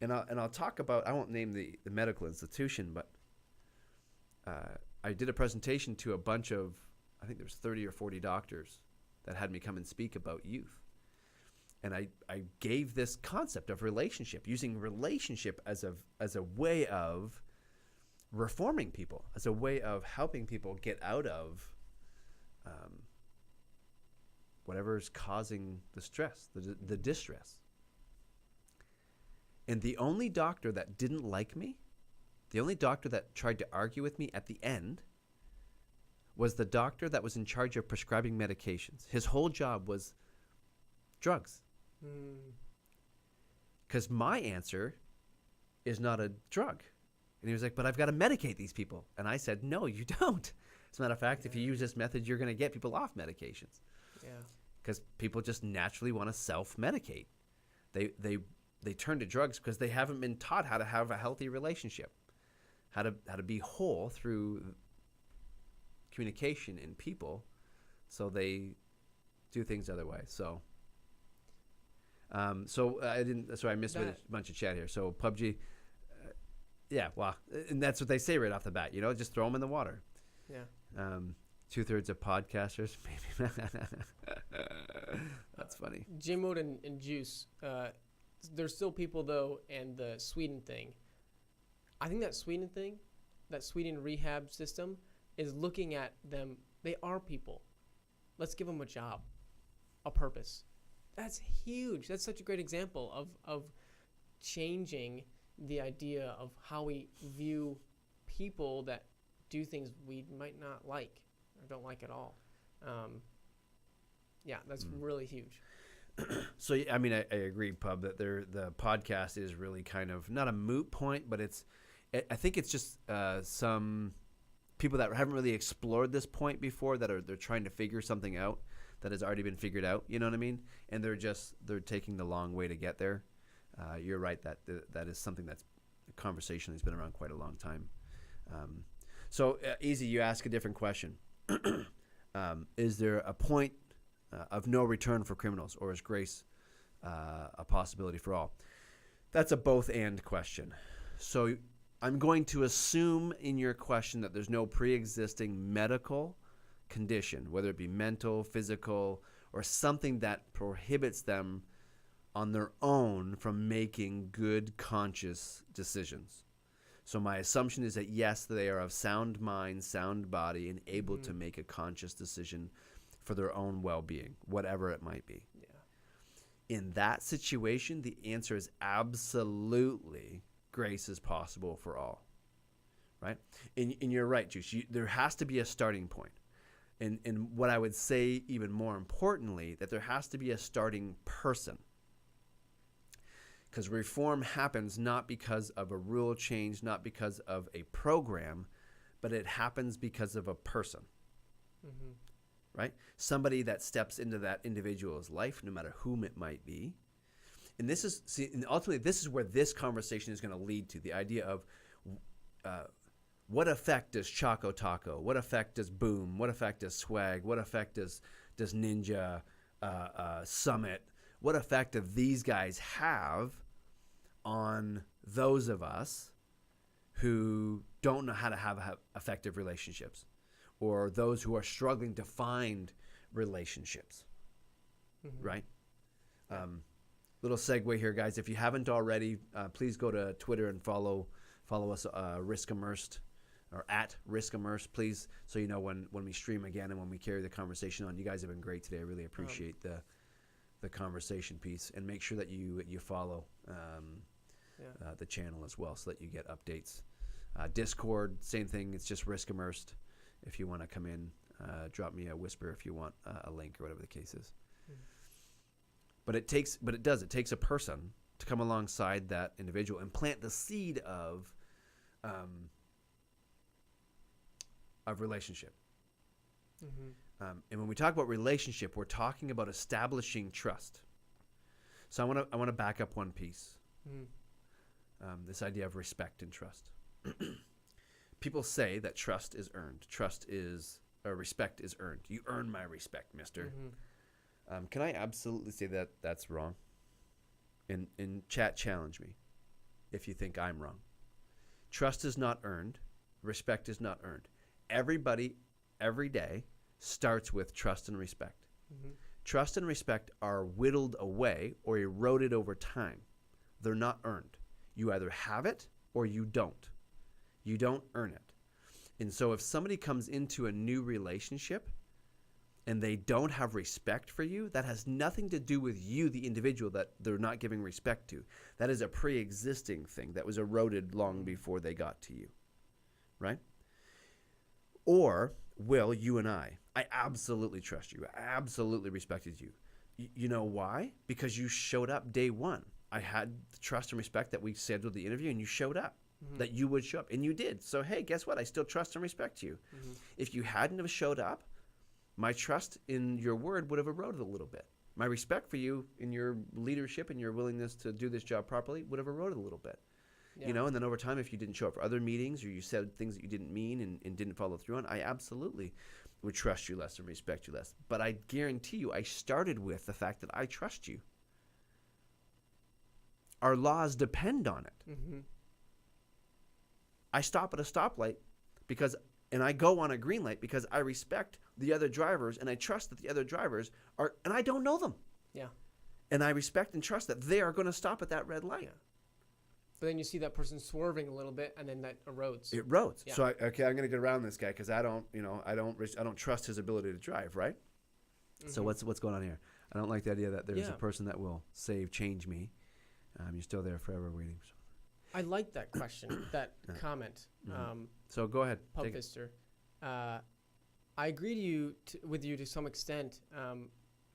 and I'll talk about. I won't name the medical institution, but I did a presentation to a bunch of, I think there's 30 or 40 doctors that had me come and speak about youth. And I gave this concept of relationship, using relationship as a way of reforming people, as a way of helping people get out of whatever's causing the stress, the distress. And the only doctor that didn't like me, the only doctor that tried to argue with me at the end, was the doctor that was in charge of prescribing medications. His whole job was drugs. Because my answer is not a drug. And he was like, but I've got to medicate these people. And I said, no, you don't. As a matter of fact, if you use this method, you're going to get people off medications. Yeah. Because people just naturally want to self-medicate. They turn to drugs because they haven't been taught how to have a healthy relationship, how to be whole through communication in people, so they do things otherwise. So I missed a bunch of chat here. So PUBG, yeah, well, and that's what they say right off the bat. Just throw them in the water. Yeah. 2/3 of podcasters, maybe. That's funny. J Mode and Juice. There's still people though, and the Sweden thing. I think that Sweden rehab system is looking at them. They are people. Let's give them a job, a purpose. That's huge. That's such a great example of changing the idea of how we view people that do things we might not like or don't like at all. Yeah, that's really huge. So, I mean, I agree, Pub, that the podcast is really kind of not a moot point, but I think it's just some people that haven't really explored this point before they're trying to figure something out that has already been figured out. You know what I mean? And they're taking the long way to get there. You're right that is something that's a conversation that's been around quite a long time. So, Easy, you ask a different question. Is there a point of no return for criminals, or is grace a possibility for all? That's a both and question. So I'm going to assume in your question that there's no pre-existing medical condition, whether it be mental, physical, or something that prohibits them on their own from making good, conscious decisions. So my assumption is that, yes, they are of sound mind, sound body, and able to make a conscious decision for their own well-being, whatever it might be. Yeah. In that situation, the answer is absolutely grace is possible for all, right? And you're right, Juice. There has to be a starting point. And what I would say even more importantly, that there has to be a starting person. Because reform happens not because of a rule change, not because of a program, but it happens because of a person. Mm-hmm. Right? Somebody that steps into that individual's life, no matter whom it might be. And and ultimately, this is where this conversation is going to lead to, the idea of what effect does Choco Taco, what effect does Boom, what effect does Swag, what effect does Ninja, Summit, what effect do these guys have on those of us who don't know how to have effective relationships, or those who are struggling to find relationships, right? Little segue here, guys. If you haven't already, please go to Twitter and follow us, Risk Immersed, or at Risk Immersed, please, so you know when we stream again and when we carry the conversation on. You guys have been great today. I really appreciate the conversation piece, and make sure that you follow the channel as well, so that you get updates. Discord, same thing. It's just Risk Immersed. If you want to come in, drop me a whisper if you want a link or whatever the case is. But it takes a person to come alongside that individual and plant the seed of relationship. And when we talk about relationship, we're talking about establishing trust. So I want to back up one piece. This idea of respect and trust. People say that trust is earned. Respect is earned. You earn my respect, mister. Can I absolutely say that that's wrong? In chat, challenge me if you think I'm wrong. Trust is not earned. Respect is not earned. Everybody, every day, starts with trust and respect. Trust and respect are whittled away or eroded over time. They're not earned. You either have it or you don't. You don't earn it. And so if somebody comes into a new relationship and they don't have respect for you, that has nothing to do with you, the individual, that they're not giving respect to. That is a pre-existing thing that was eroded long before they got to you, right? Or Will, you and I absolutely trust you. I absolutely respected you. You know why? Because you showed up day one. I had the trust and respect that we scheduled the interview, and you showed up, that you would show up, and you did. So, hey, guess what? I still trust and respect you. If you hadn't have showed up, my trust in your word would have eroded a little bit. My respect for you in your leadership and your willingness to do this job properly would have eroded a little bit. Yeah. You know, and then over time, if you didn't show up for other meetings or you said things that you didn't mean and didn't follow through on, I absolutely would trust you less and respect you less. But I guarantee you, I started with the fact that I trust you. Our laws depend on it. I stop at a stoplight and I go on a green light because I respect the other drivers and I trust that the other drivers are, and I don't know them. Yeah. And I respect and trust that they are going to stop at that red light. Yeah. But then you see that person swerving a little bit, and then that erodes. It erodes. Yeah. So I'm going to get around this guy because I don't trust his ability to drive, right? So what's going on here? I don't like the idea that there's a person that will change me. You're still there forever waiting. I like that question, that comment. So go ahead. Pub Fister. I agree with you to some extent.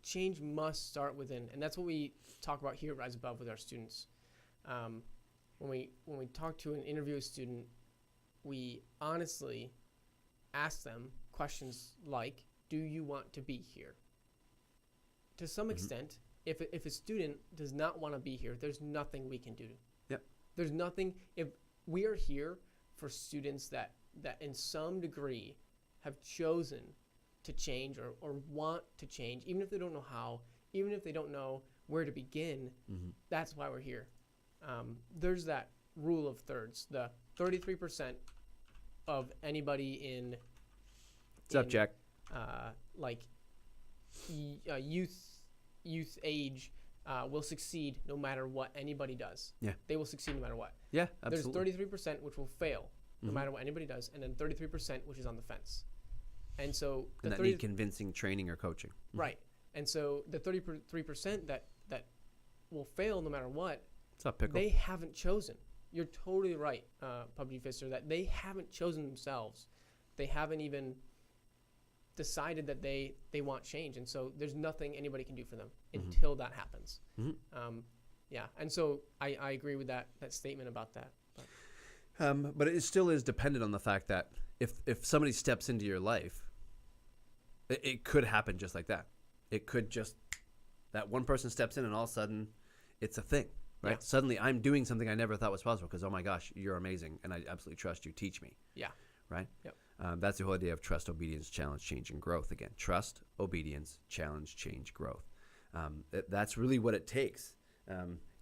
Change must start within, and that's what we talk about here at Rise Above with our students. When we talk to and interview a student, we honestly ask them questions like, do you want to be here? To some extent, if a student does not want to be here, there's nothing we can do. Yep. There's nothing. If we are here for students that in some degree have chosen to change or want to change, even if they don't know how, even if they don't know where to begin, that's why we're here. There's that rule of thirds. The 33% of anybody in what's up, Jack? Youth age will succeed no matter what anybody does. Yeah, they will succeed no matter what. Yeah, absolutely. There's 33% which will fail no matter what anybody does, and then 33% which is on the fence. And so that need convincing training or coaching. Right. And so the 33% that will fail no matter what. What's up, Pickle? They haven't chosen. You're totally right, PUBG Fister, that they haven't chosen themselves. They haven't even decided that they want change. And so there's nothing anybody can do for them until that happens. Yeah. And so I agree with that statement about that. But it still is dependent on the fact that if somebody steps into your life, it could happen just like that. It could just, that one person steps in and all of a sudden it's a thing. Right. Yeah. Suddenly I'm doing something I never thought was possible because, oh my gosh, you're amazing. And I absolutely trust you. Teach me. Yeah. Right. Yep. That's the whole idea of trust, obedience, challenge, change, and growth. Again, trust, obedience, challenge, change, growth. That's really what it takes.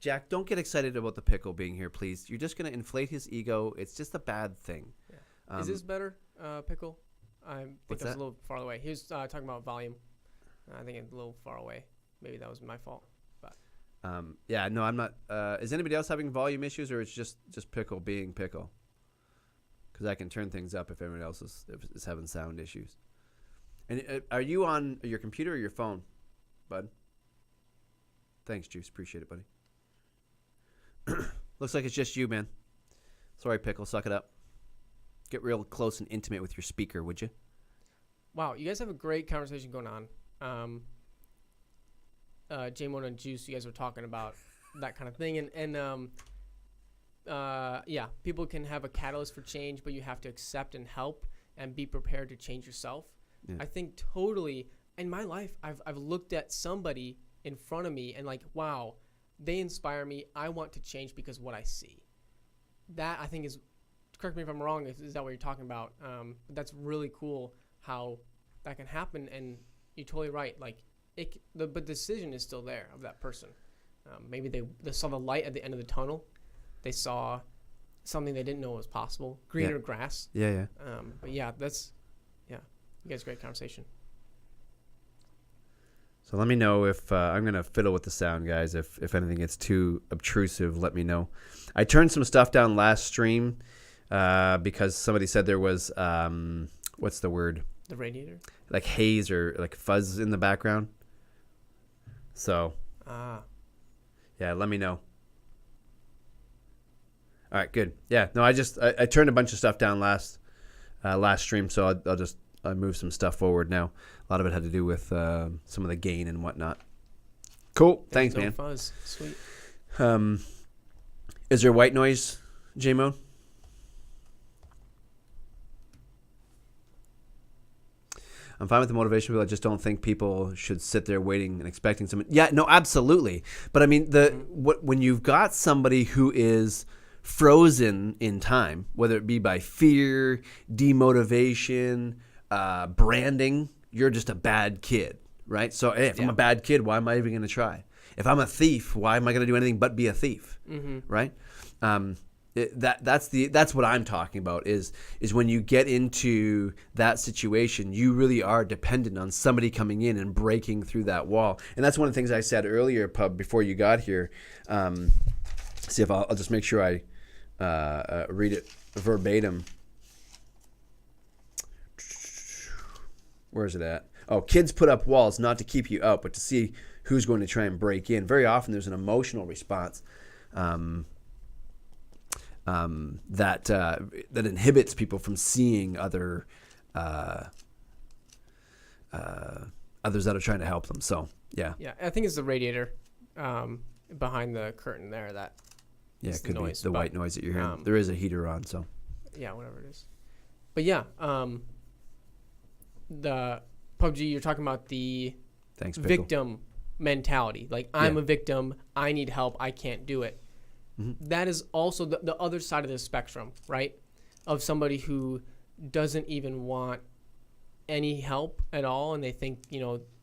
Jack, don't get excited about the Pickle being here, please. You're just going to inflate his ego. It's just a bad thing. Yeah. Is this better, Pickle? I think What's that's that? a little far away. He was talking about volume. I think it's a little far away. Maybe that was my fault. Yeah, no, I'm not. Is anybody else having volume issues, or it's just Pickle being Pickle? Because I can turn things up if anyone else is having sound issues. And are you on your computer or your phone, bud? Thanks, Juice. Appreciate it, buddy. Looks like it's just you, man. Sorry, Pickle. Suck it up. Get real close and intimate with your speaker, would you? Wow, you guys have a great conversation going on. J-Mona and Juice, you guys were talking about that kind of thing. And yeah, people can have a catalyst for change, but you have to accept and help and be prepared to change yourself. Yeah. I think totally, in my life, I've looked at somebody in front of me and like, wow, they inspire me. I want to change because of what I see. That, I think, is, correct me if I'm wrong, is that what you're talking about? That's really cool how that can happen, and you're totally right. Like, the decision is still there of that person. Maybe they saw the light at the end of the tunnel. They saw something they didn't know was possible. Greener grass. Yeah. But yeah, you guys, great conversation. So let me know if I'm going to fiddle with the sound, guys. If anything gets too obtrusive, let me know. I turned some stuff down last stream because somebody said there was, what's the word? The radiator? Like haze or like fuzz in the background. So, yeah, let me know. All right, good. Yeah, no, I turned a bunch of stuff down last last stream, so I'll move some stuff forward now. A lot of it had to do with some of the gain and whatnot. Cool. Thanks, man. Fuzz. Sweet. Is there white noise, J-Mo? I'm fine with the motivation people. I just don't think people should sit there waiting and expecting someone. Yeah, no, absolutely. But I mean, when you've got somebody who is frozen in time, whether it be by fear, demotivation, branding, you're just a bad kid, right? So hey, if I'm a bad kid, why am I even going to try? If I'm a thief, why am I going to do anything but be a thief, right? That's what I'm talking about is when you get into that situation, you really are dependent on somebody coming in and breaking through that wall. And that's one of the things I said earlier, Pub, before you got here. See if I'll just make sure I read it verbatim. Where is it at? Oh, kids put up walls not to keep you out, but to see who's going to try and break in. Very often there's an emotional response that inhibits people from seeing others that are trying to help them. So yeah, I think it's the radiator behind the curtain there that it could be the white noise that you're hearing. There is a heater on, so yeah, whatever it is. But yeah, the PUBG, you're talking about the victim mentality. Like, I'm a victim, I need help, I can't do it. That is also the other side of the spectrum, right? Of somebody who doesn't even want any help at all, and they think,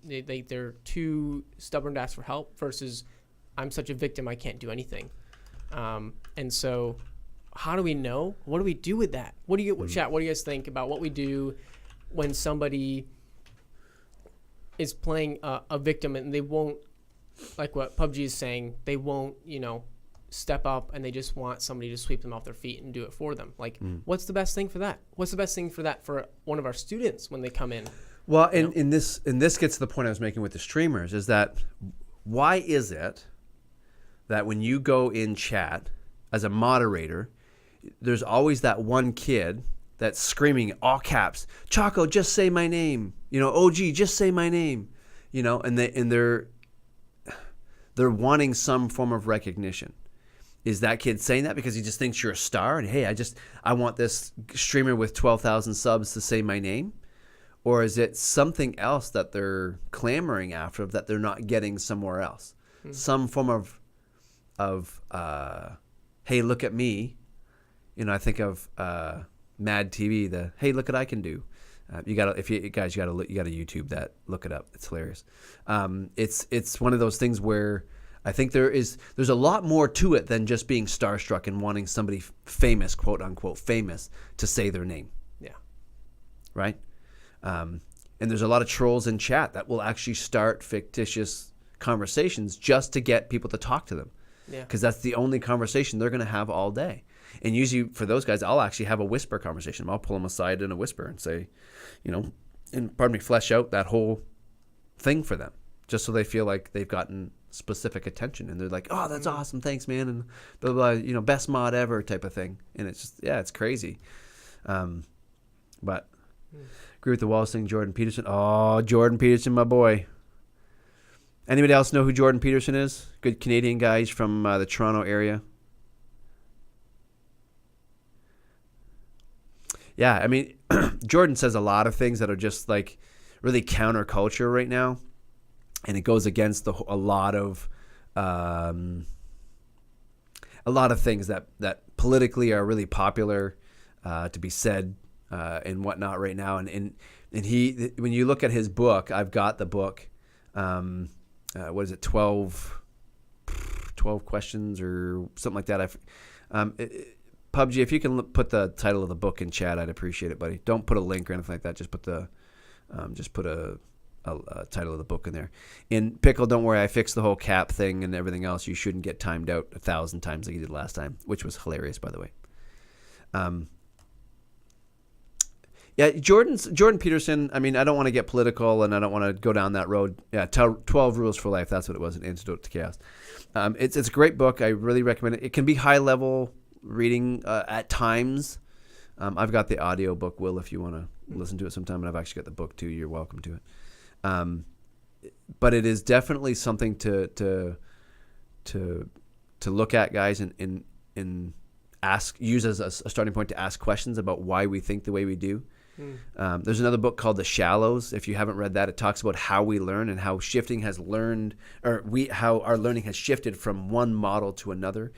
they're too stubborn to ask for help, versus I'm such a victim, I can't do anything. And so how do we know? What do we do with that? Chat, what do you guys think about what we do when somebody is playing a victim and they won't, like what PUBG is saying, they won't, step up and they just want somebody to sweep them off their feet and do it for them? Like, what's the best thing for that? What's the best thing for that for one of our students when they come in? Well, and this gets to the point I was making with the streamers, is that why is it that when you go in chat as a moderator, there's always that one kid that's screaming all caps, Choco, just say my name. OG, just say my name. And they're wanting some form of recognition. Is that kid saying that because he just thinks you're a star and hey, I want this streamer with 12,000 subs to say my name? Or is it something else that they're clamoring after that they're not getting somewhere else? Some form of hey, look at me. I think of Mad TV, the hey, look what I can do. You gotta YouTube that, look it up. It's hilarious. It's one of those things where I think there's a lot more to it than just being starstruck and wanting somebody famous, quote unquote famous, to say their name. Yeah. Right. And there's a lot of trolls in chat that will actually start fictitious conversations just to get people to talk to them. Yeah. Because that's the only conversation they're going to have all day. And usually for those guys, I'll actually have a whisper conversation. I'll pull them aside in a whisper and say, flesh out that whole thing for them, just so they feel like they've gotten specific attention. And they're like, oh, that's awesome. Thanks, man. And blah, blah, blah, best mod ever type of thing. And it's just, it's crazy. But agree with the Wallace thing, Jordan Peterson. Oh, Jordan Peterson, my boy. Anybody else know who Jordan Peterson is? Good Canadian guy. He's from the Toronto area. Yeah, I mean, Jordan says a lot of things that are just like really counterculture right now, and it goes against a lot of things that politically are really popular to be said and whatnot right now. And he, when you look at his book, I've got the book. What is it? 12 questions or something like that. PUBG, if you can put the title of the book in chat, I'd appreciate it, buddy. Don't put a link or anything like that. Just put a title of the book in there. In Pickle, don't worry, I fixed the whole cap thing and everything else. You shouldn't get timed out 1,000 times like you did last time, which was hilarious, by the way. Jordan Peterson. I mean, I don't want to get political and I don't want to go down that road. Yeah, 12 Rules for Life. That's what it was, an antidote to chaos. It's a great book. I really recommend it. It can be high level reading at times, I've got the audio book, Will, if you want to listen to it sometime, and I've actually got the book too. You're welcome to it. But it is definitely something to look at, guys, and use as a starting point to ask questions about why we think the way we do. There's another book called The Shallows. If you haven't read that, it talks about how we learn and how how our learning has shifted from one model to another.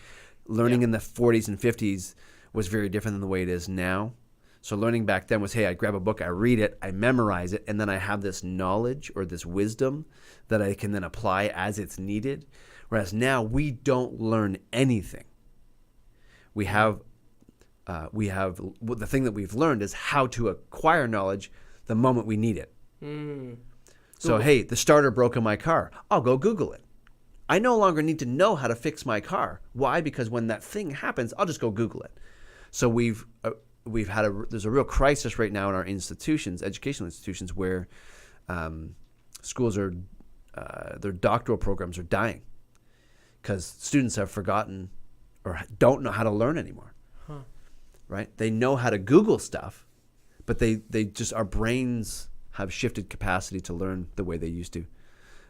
Learning in the 40s and 50s was very different than the way it is now. So learning back then was, hey, I grab a book, I read it, I memorize it, and then I have this knowledge or this wisdom that I can then apply as it's needed. Whereas now we don't learn anything. We have the thing that we've learned is how to acquire knowledge the moment we need it. So, hey, the starter broke in my car. I'll go Google it. I no longer need to know how to fix my car. Why? Because when that thing happens, I'll just go Google it. So there's a real crisis right now in our institutions, educational institutions, where schools their doctoral programs are dying because students have forgotten or don't know how to learn anymore. Right? They know how to Google stuff, but they just, our brains have shifted capacity to learn the way they used to.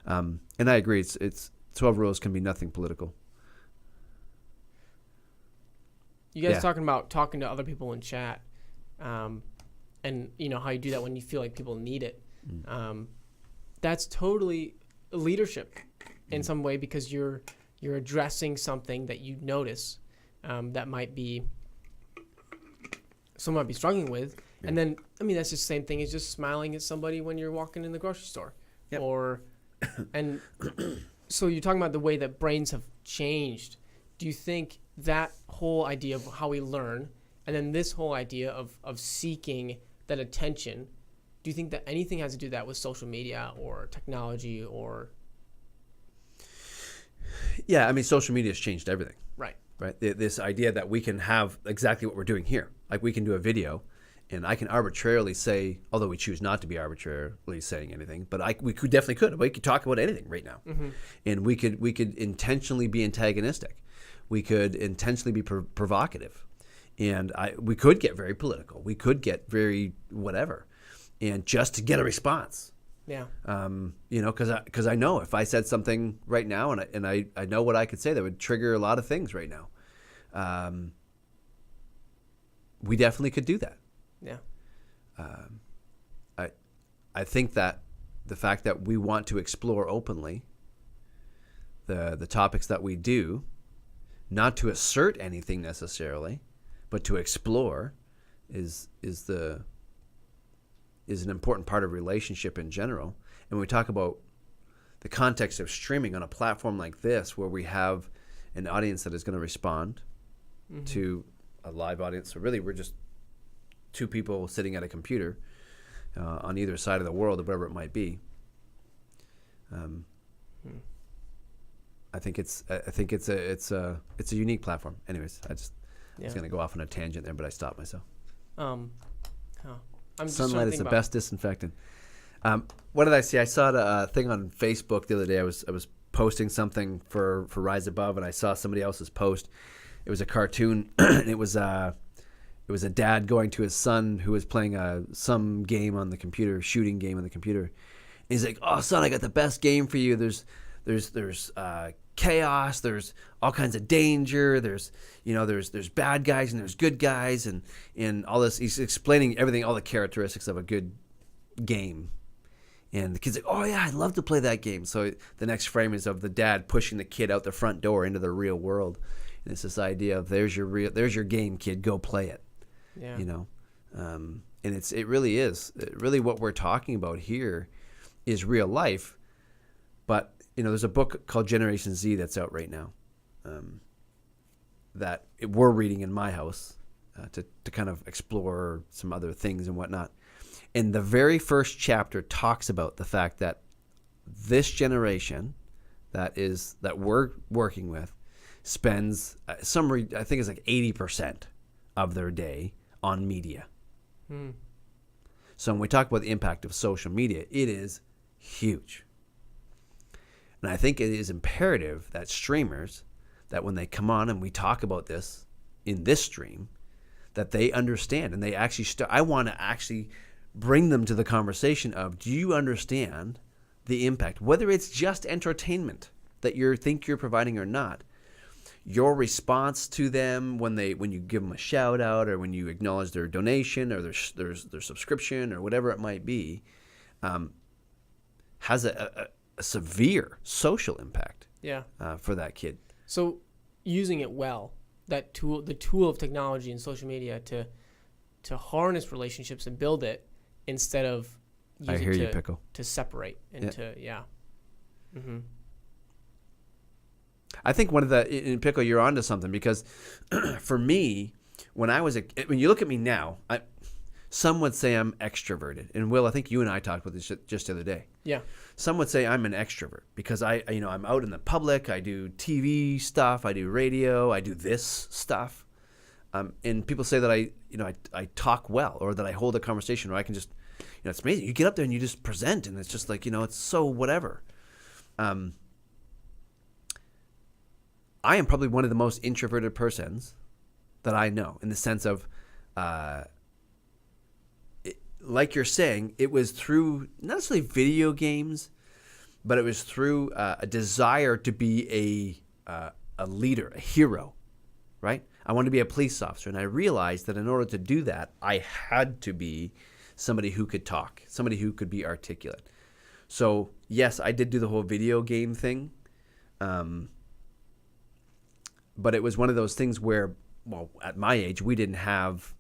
And I agree. It's 12 rules can be nothing political. You guys talking about talking to other people in chat, and how you do that when you feel like people need it. That's totally leadership in some way, because you're addressing something that you notice that someone might be struggling with. And then, that's the same thing as just smiling at somebody when you're walking in the grocery store. Yep. And so you're talking about the way that brains have changed. Do you think that whole idea of how we learn, and then this whole idea of seeking that attention, do you think that anything has to do that with social media or technology or? Yeah, social media has changed everything. Right. This idea that we can have exactly what we're doing here. Like, we can do a video, and I can arbitrarily say, although we choose not to be arbitrarily saying anything, but we could talk about anything right now. And we could intentionally be antagonistic. We could intentionally be provocative, and we could get very political. We could get very whatever, and just to get a response. Yeah. Because I know if I said something right now, and I know what I could say that would trigger a lot of things right now. We definitely could do that. Yeah. I think that the fact that we want to explore openly the topics that we do, not to assert anything necessarily, but to explore, is an important part of relationship in general. And when we talk about the context of streaming on a platform like this, where we have an audience that is going to respond to a live audience. So really, we're just two people sitting at a computer on either side of the world, or whatever it might be. I think it's a unique platform. Anyways, I was going to go off on a tangent there, but I stopped myself. Sunlight is the best disinfectant. What did I see? I saw a thing on Facebook the other day. I was posting something for Rise Above, and I saw somebody else's post. It was a cartoon, and it was a dad going to his son who was playing some game on the computer, shooting game on the computer. And he's like, "Oh, son, I got the best game for you. There's chaos. There's all kinds of danger. There's bad guys and there's good guys and all this." He's explaining everything, all the characteristics of a good game. And the kid's like, "Oh yeah, I'd love to play that game." So the next frame is of the dad pushing the kid out the front door into the real world. And it's this idea of there's your game, kid, go play it. Yeah. And it really is. Really what we're talking about here is real life. But there's a book called Generation Z that's out right now that we're reading in my house to kind of explore some other things and whatnot. And the very first chapter talks about the fact that this generation that we're working with spends I think it's like 80% of their day on media. So when we talk about the impact of social media, it is huge. And I think it is imperative that streamers, that when they come on and we talk about this in this stream, that they understand, and they actually I want to actually bring them to the conversation of, do you understand the impact, whether it's just entertainment that you think you're providing or not? Your response to them when you give them a shout out, or when you acknowledge their donation or their subscription or whatever it might be, has a severe social impact. Yeah. For that kid. So using it well, the tool of technology and social media to harness relationships and build it, instead of using it to separate and Mm-hmm. I think in Pickle, you're onto something, because for me, when you look at me now, some would say I'm extroverted. And Will, I think you and I talked about this just the other day. Yeah. Some would say I'm an extrovert because I'm out in the public. I do TV stuff. I do radio. I do this stuff. And people say that I talk well, or that I hold a conversation, or I can just, it's amazing. You get up there and you just present, and it's just like, it's so whatever. I am probably one of the most introverted persons that I know, in the sense of, like you're saying, it was through not necessarily video games, but it was through a desire to be a leader, a hero, right? I wanted to be a police officer, and I realized that in order to do that, I had to be somebody who could talk, somebody who could be articulate. So yes, I did do the whole video game thing, but it was one of those things where, well, at my age, we didn't have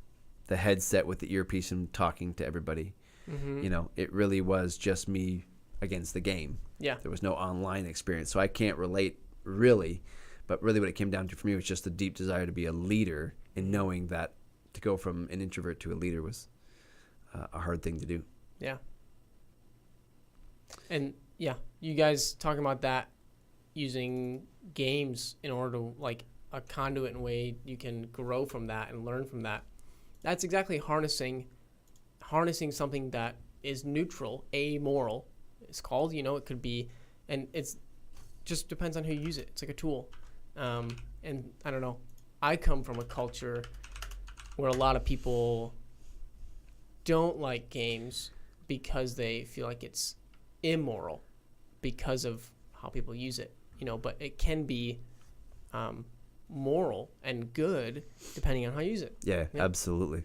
the headset with the earpiece and talking to everybody. Mm-hmm. It really was just me against the game. Yeah. There was no online experience, so I can't relate really. But really what it came down to for me was just a deep desire to be a leader, and knowing that to go from an introvert to a leader was a hard thing to do. Yeah. And yeah, you guys talking about that, using games in order to, like, a conduit and way you can grow from that and learn from that. That's exactly harnessing something that is neutral, amoral. It's called, it could be, and it's just depends on who you use it. It's like a tool. And I don't know, I come from a culture where a lot of people don't like games because they feel like it's immoral because of how people use it, but it can be moral and good depending on how you use it. Yeah. Absolutely.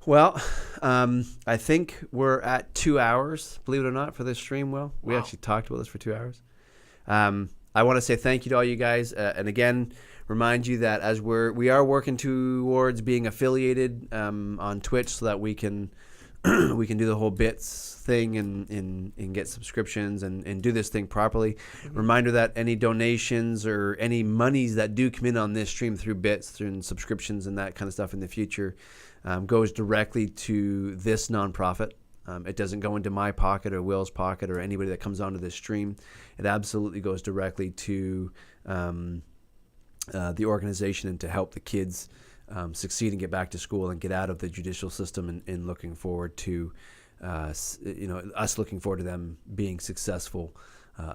Well, I think we're at 2 hours, believe it or not, for this stream. Will, we actually talked about this for 2 hours. I want to say thank you to all you guys, and again, remind you that as we are working towards being affiliated on Twitch, so that we can do the whole bits thing and get subscriptions and do this thing properly. Mm-hmm. Reminder that any donations or any monies that do come in on this stream through bits, through subscriptions and that kind of stuff in the future, goes directly to this nonprofit. It doesn't go into my pocket or Will's pocket or anybody that comes onto this stream. It absolutely goes directly to the organization, and to help the kids succeed and get back to school and get out of the judicial system, and looking forward to us looking forward to them being successful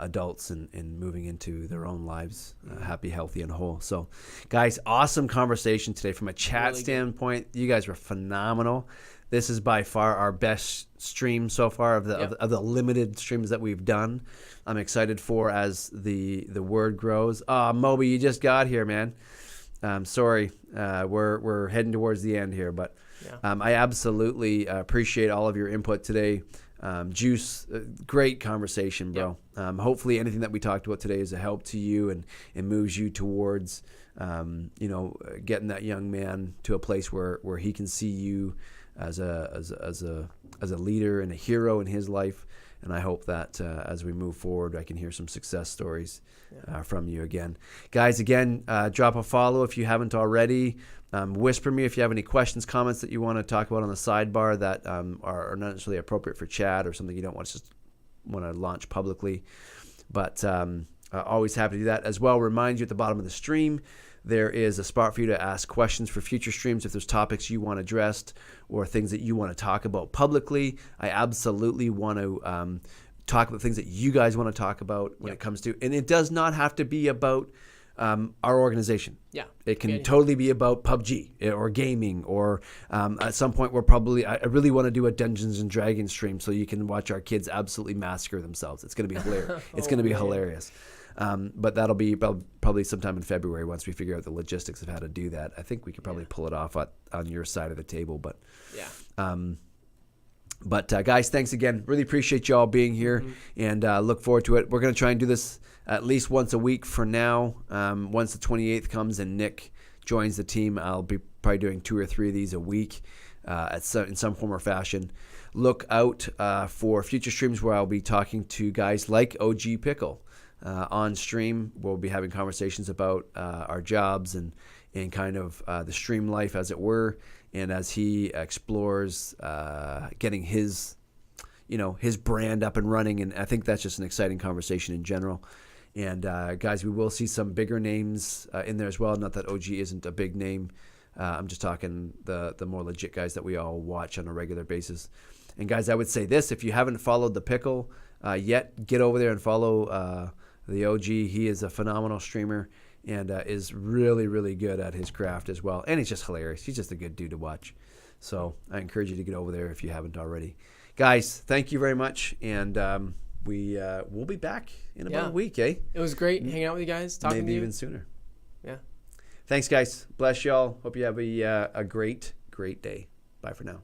adults and moving into their own lives happy, healthy, and whole. So guys, awesome conversation today. From a chat really standpoint, you guys were phenomenal. This is by far our best stream so far of the limited streams that we've done. I'm excited for as the word grows. Moby, you just got here, man. Sorry, we're heading towards the end here, but I absolutely appreciate all of your input today. Juice, great conversation, bro. Yep. Hopefully anything that we talked about today is a help to you and moves you towards getting that young man to a place where he can see you as a leader and a hero in his life. And I hope that as we move forward, I can hear some success stories from you again. Guys, again, drop a follow if you haven't already. Whisper me if you have any questions, comments that you want to talk about on the sidebar that are not necessarily appropriate for chat, or something you don't want to launch publicly. But always happy to do that. As well, remind you at the bottom of the stream, there is a spot for you to ask questions for future streams if there's topics you want addressed or things that you want to talk about publicly. I absolutely want to talk about things that you guys want to talk about when it comes to, and it does not have to be about our organization. Yeah. It can Yeah. totally be about PUBG or gaming, or at some point we're probably, I really want to do a Dungeons and Dragons stream so you can watch our kids absolutely massacre themselves. It's going to be hilarious. It's going to be hilarious. But that'll be probably sometime in February once we figure out the logistics of how to do that. I think we could probably pull it off on your side of the table. But guys, thanks again. Really appreciate you all being here, and look forward to it. We're going to try and do this at least once a week for now. Once the 28th comes and Nick joins the team, I'll be probably doing 2 or 3 of these a week in some form or fashion. Look out for future streams where I'll be talking to guys like OG Pickle. On stream, we'll be having conversations about our jobs and kind of the stream life, as it were, and as he explores getting his brand up and running. And I think that's just an exciting conversation in general. And guys, we will see some bigger names in there as well. Not that OG isn't a big name. I'm just talking the more legit guys that we all watch on a regular basis. And guys, I would say this: if you haven't followed the Pickle yet, get over there and follow the OG. He is a phenomenal streamer and is really, really good at his craft as well. And he's just hilarious. He's just a good dude to watch. So I encourage you to get over there if you haven't already. Guys, thank you very much. And we'll be back in about a week, eh? It was great hanging out with you guys, talking to you. Maybe even sooner. Yeah. Thanks, guys. Bless y'all. Hope you have a great, great day. Bye for now.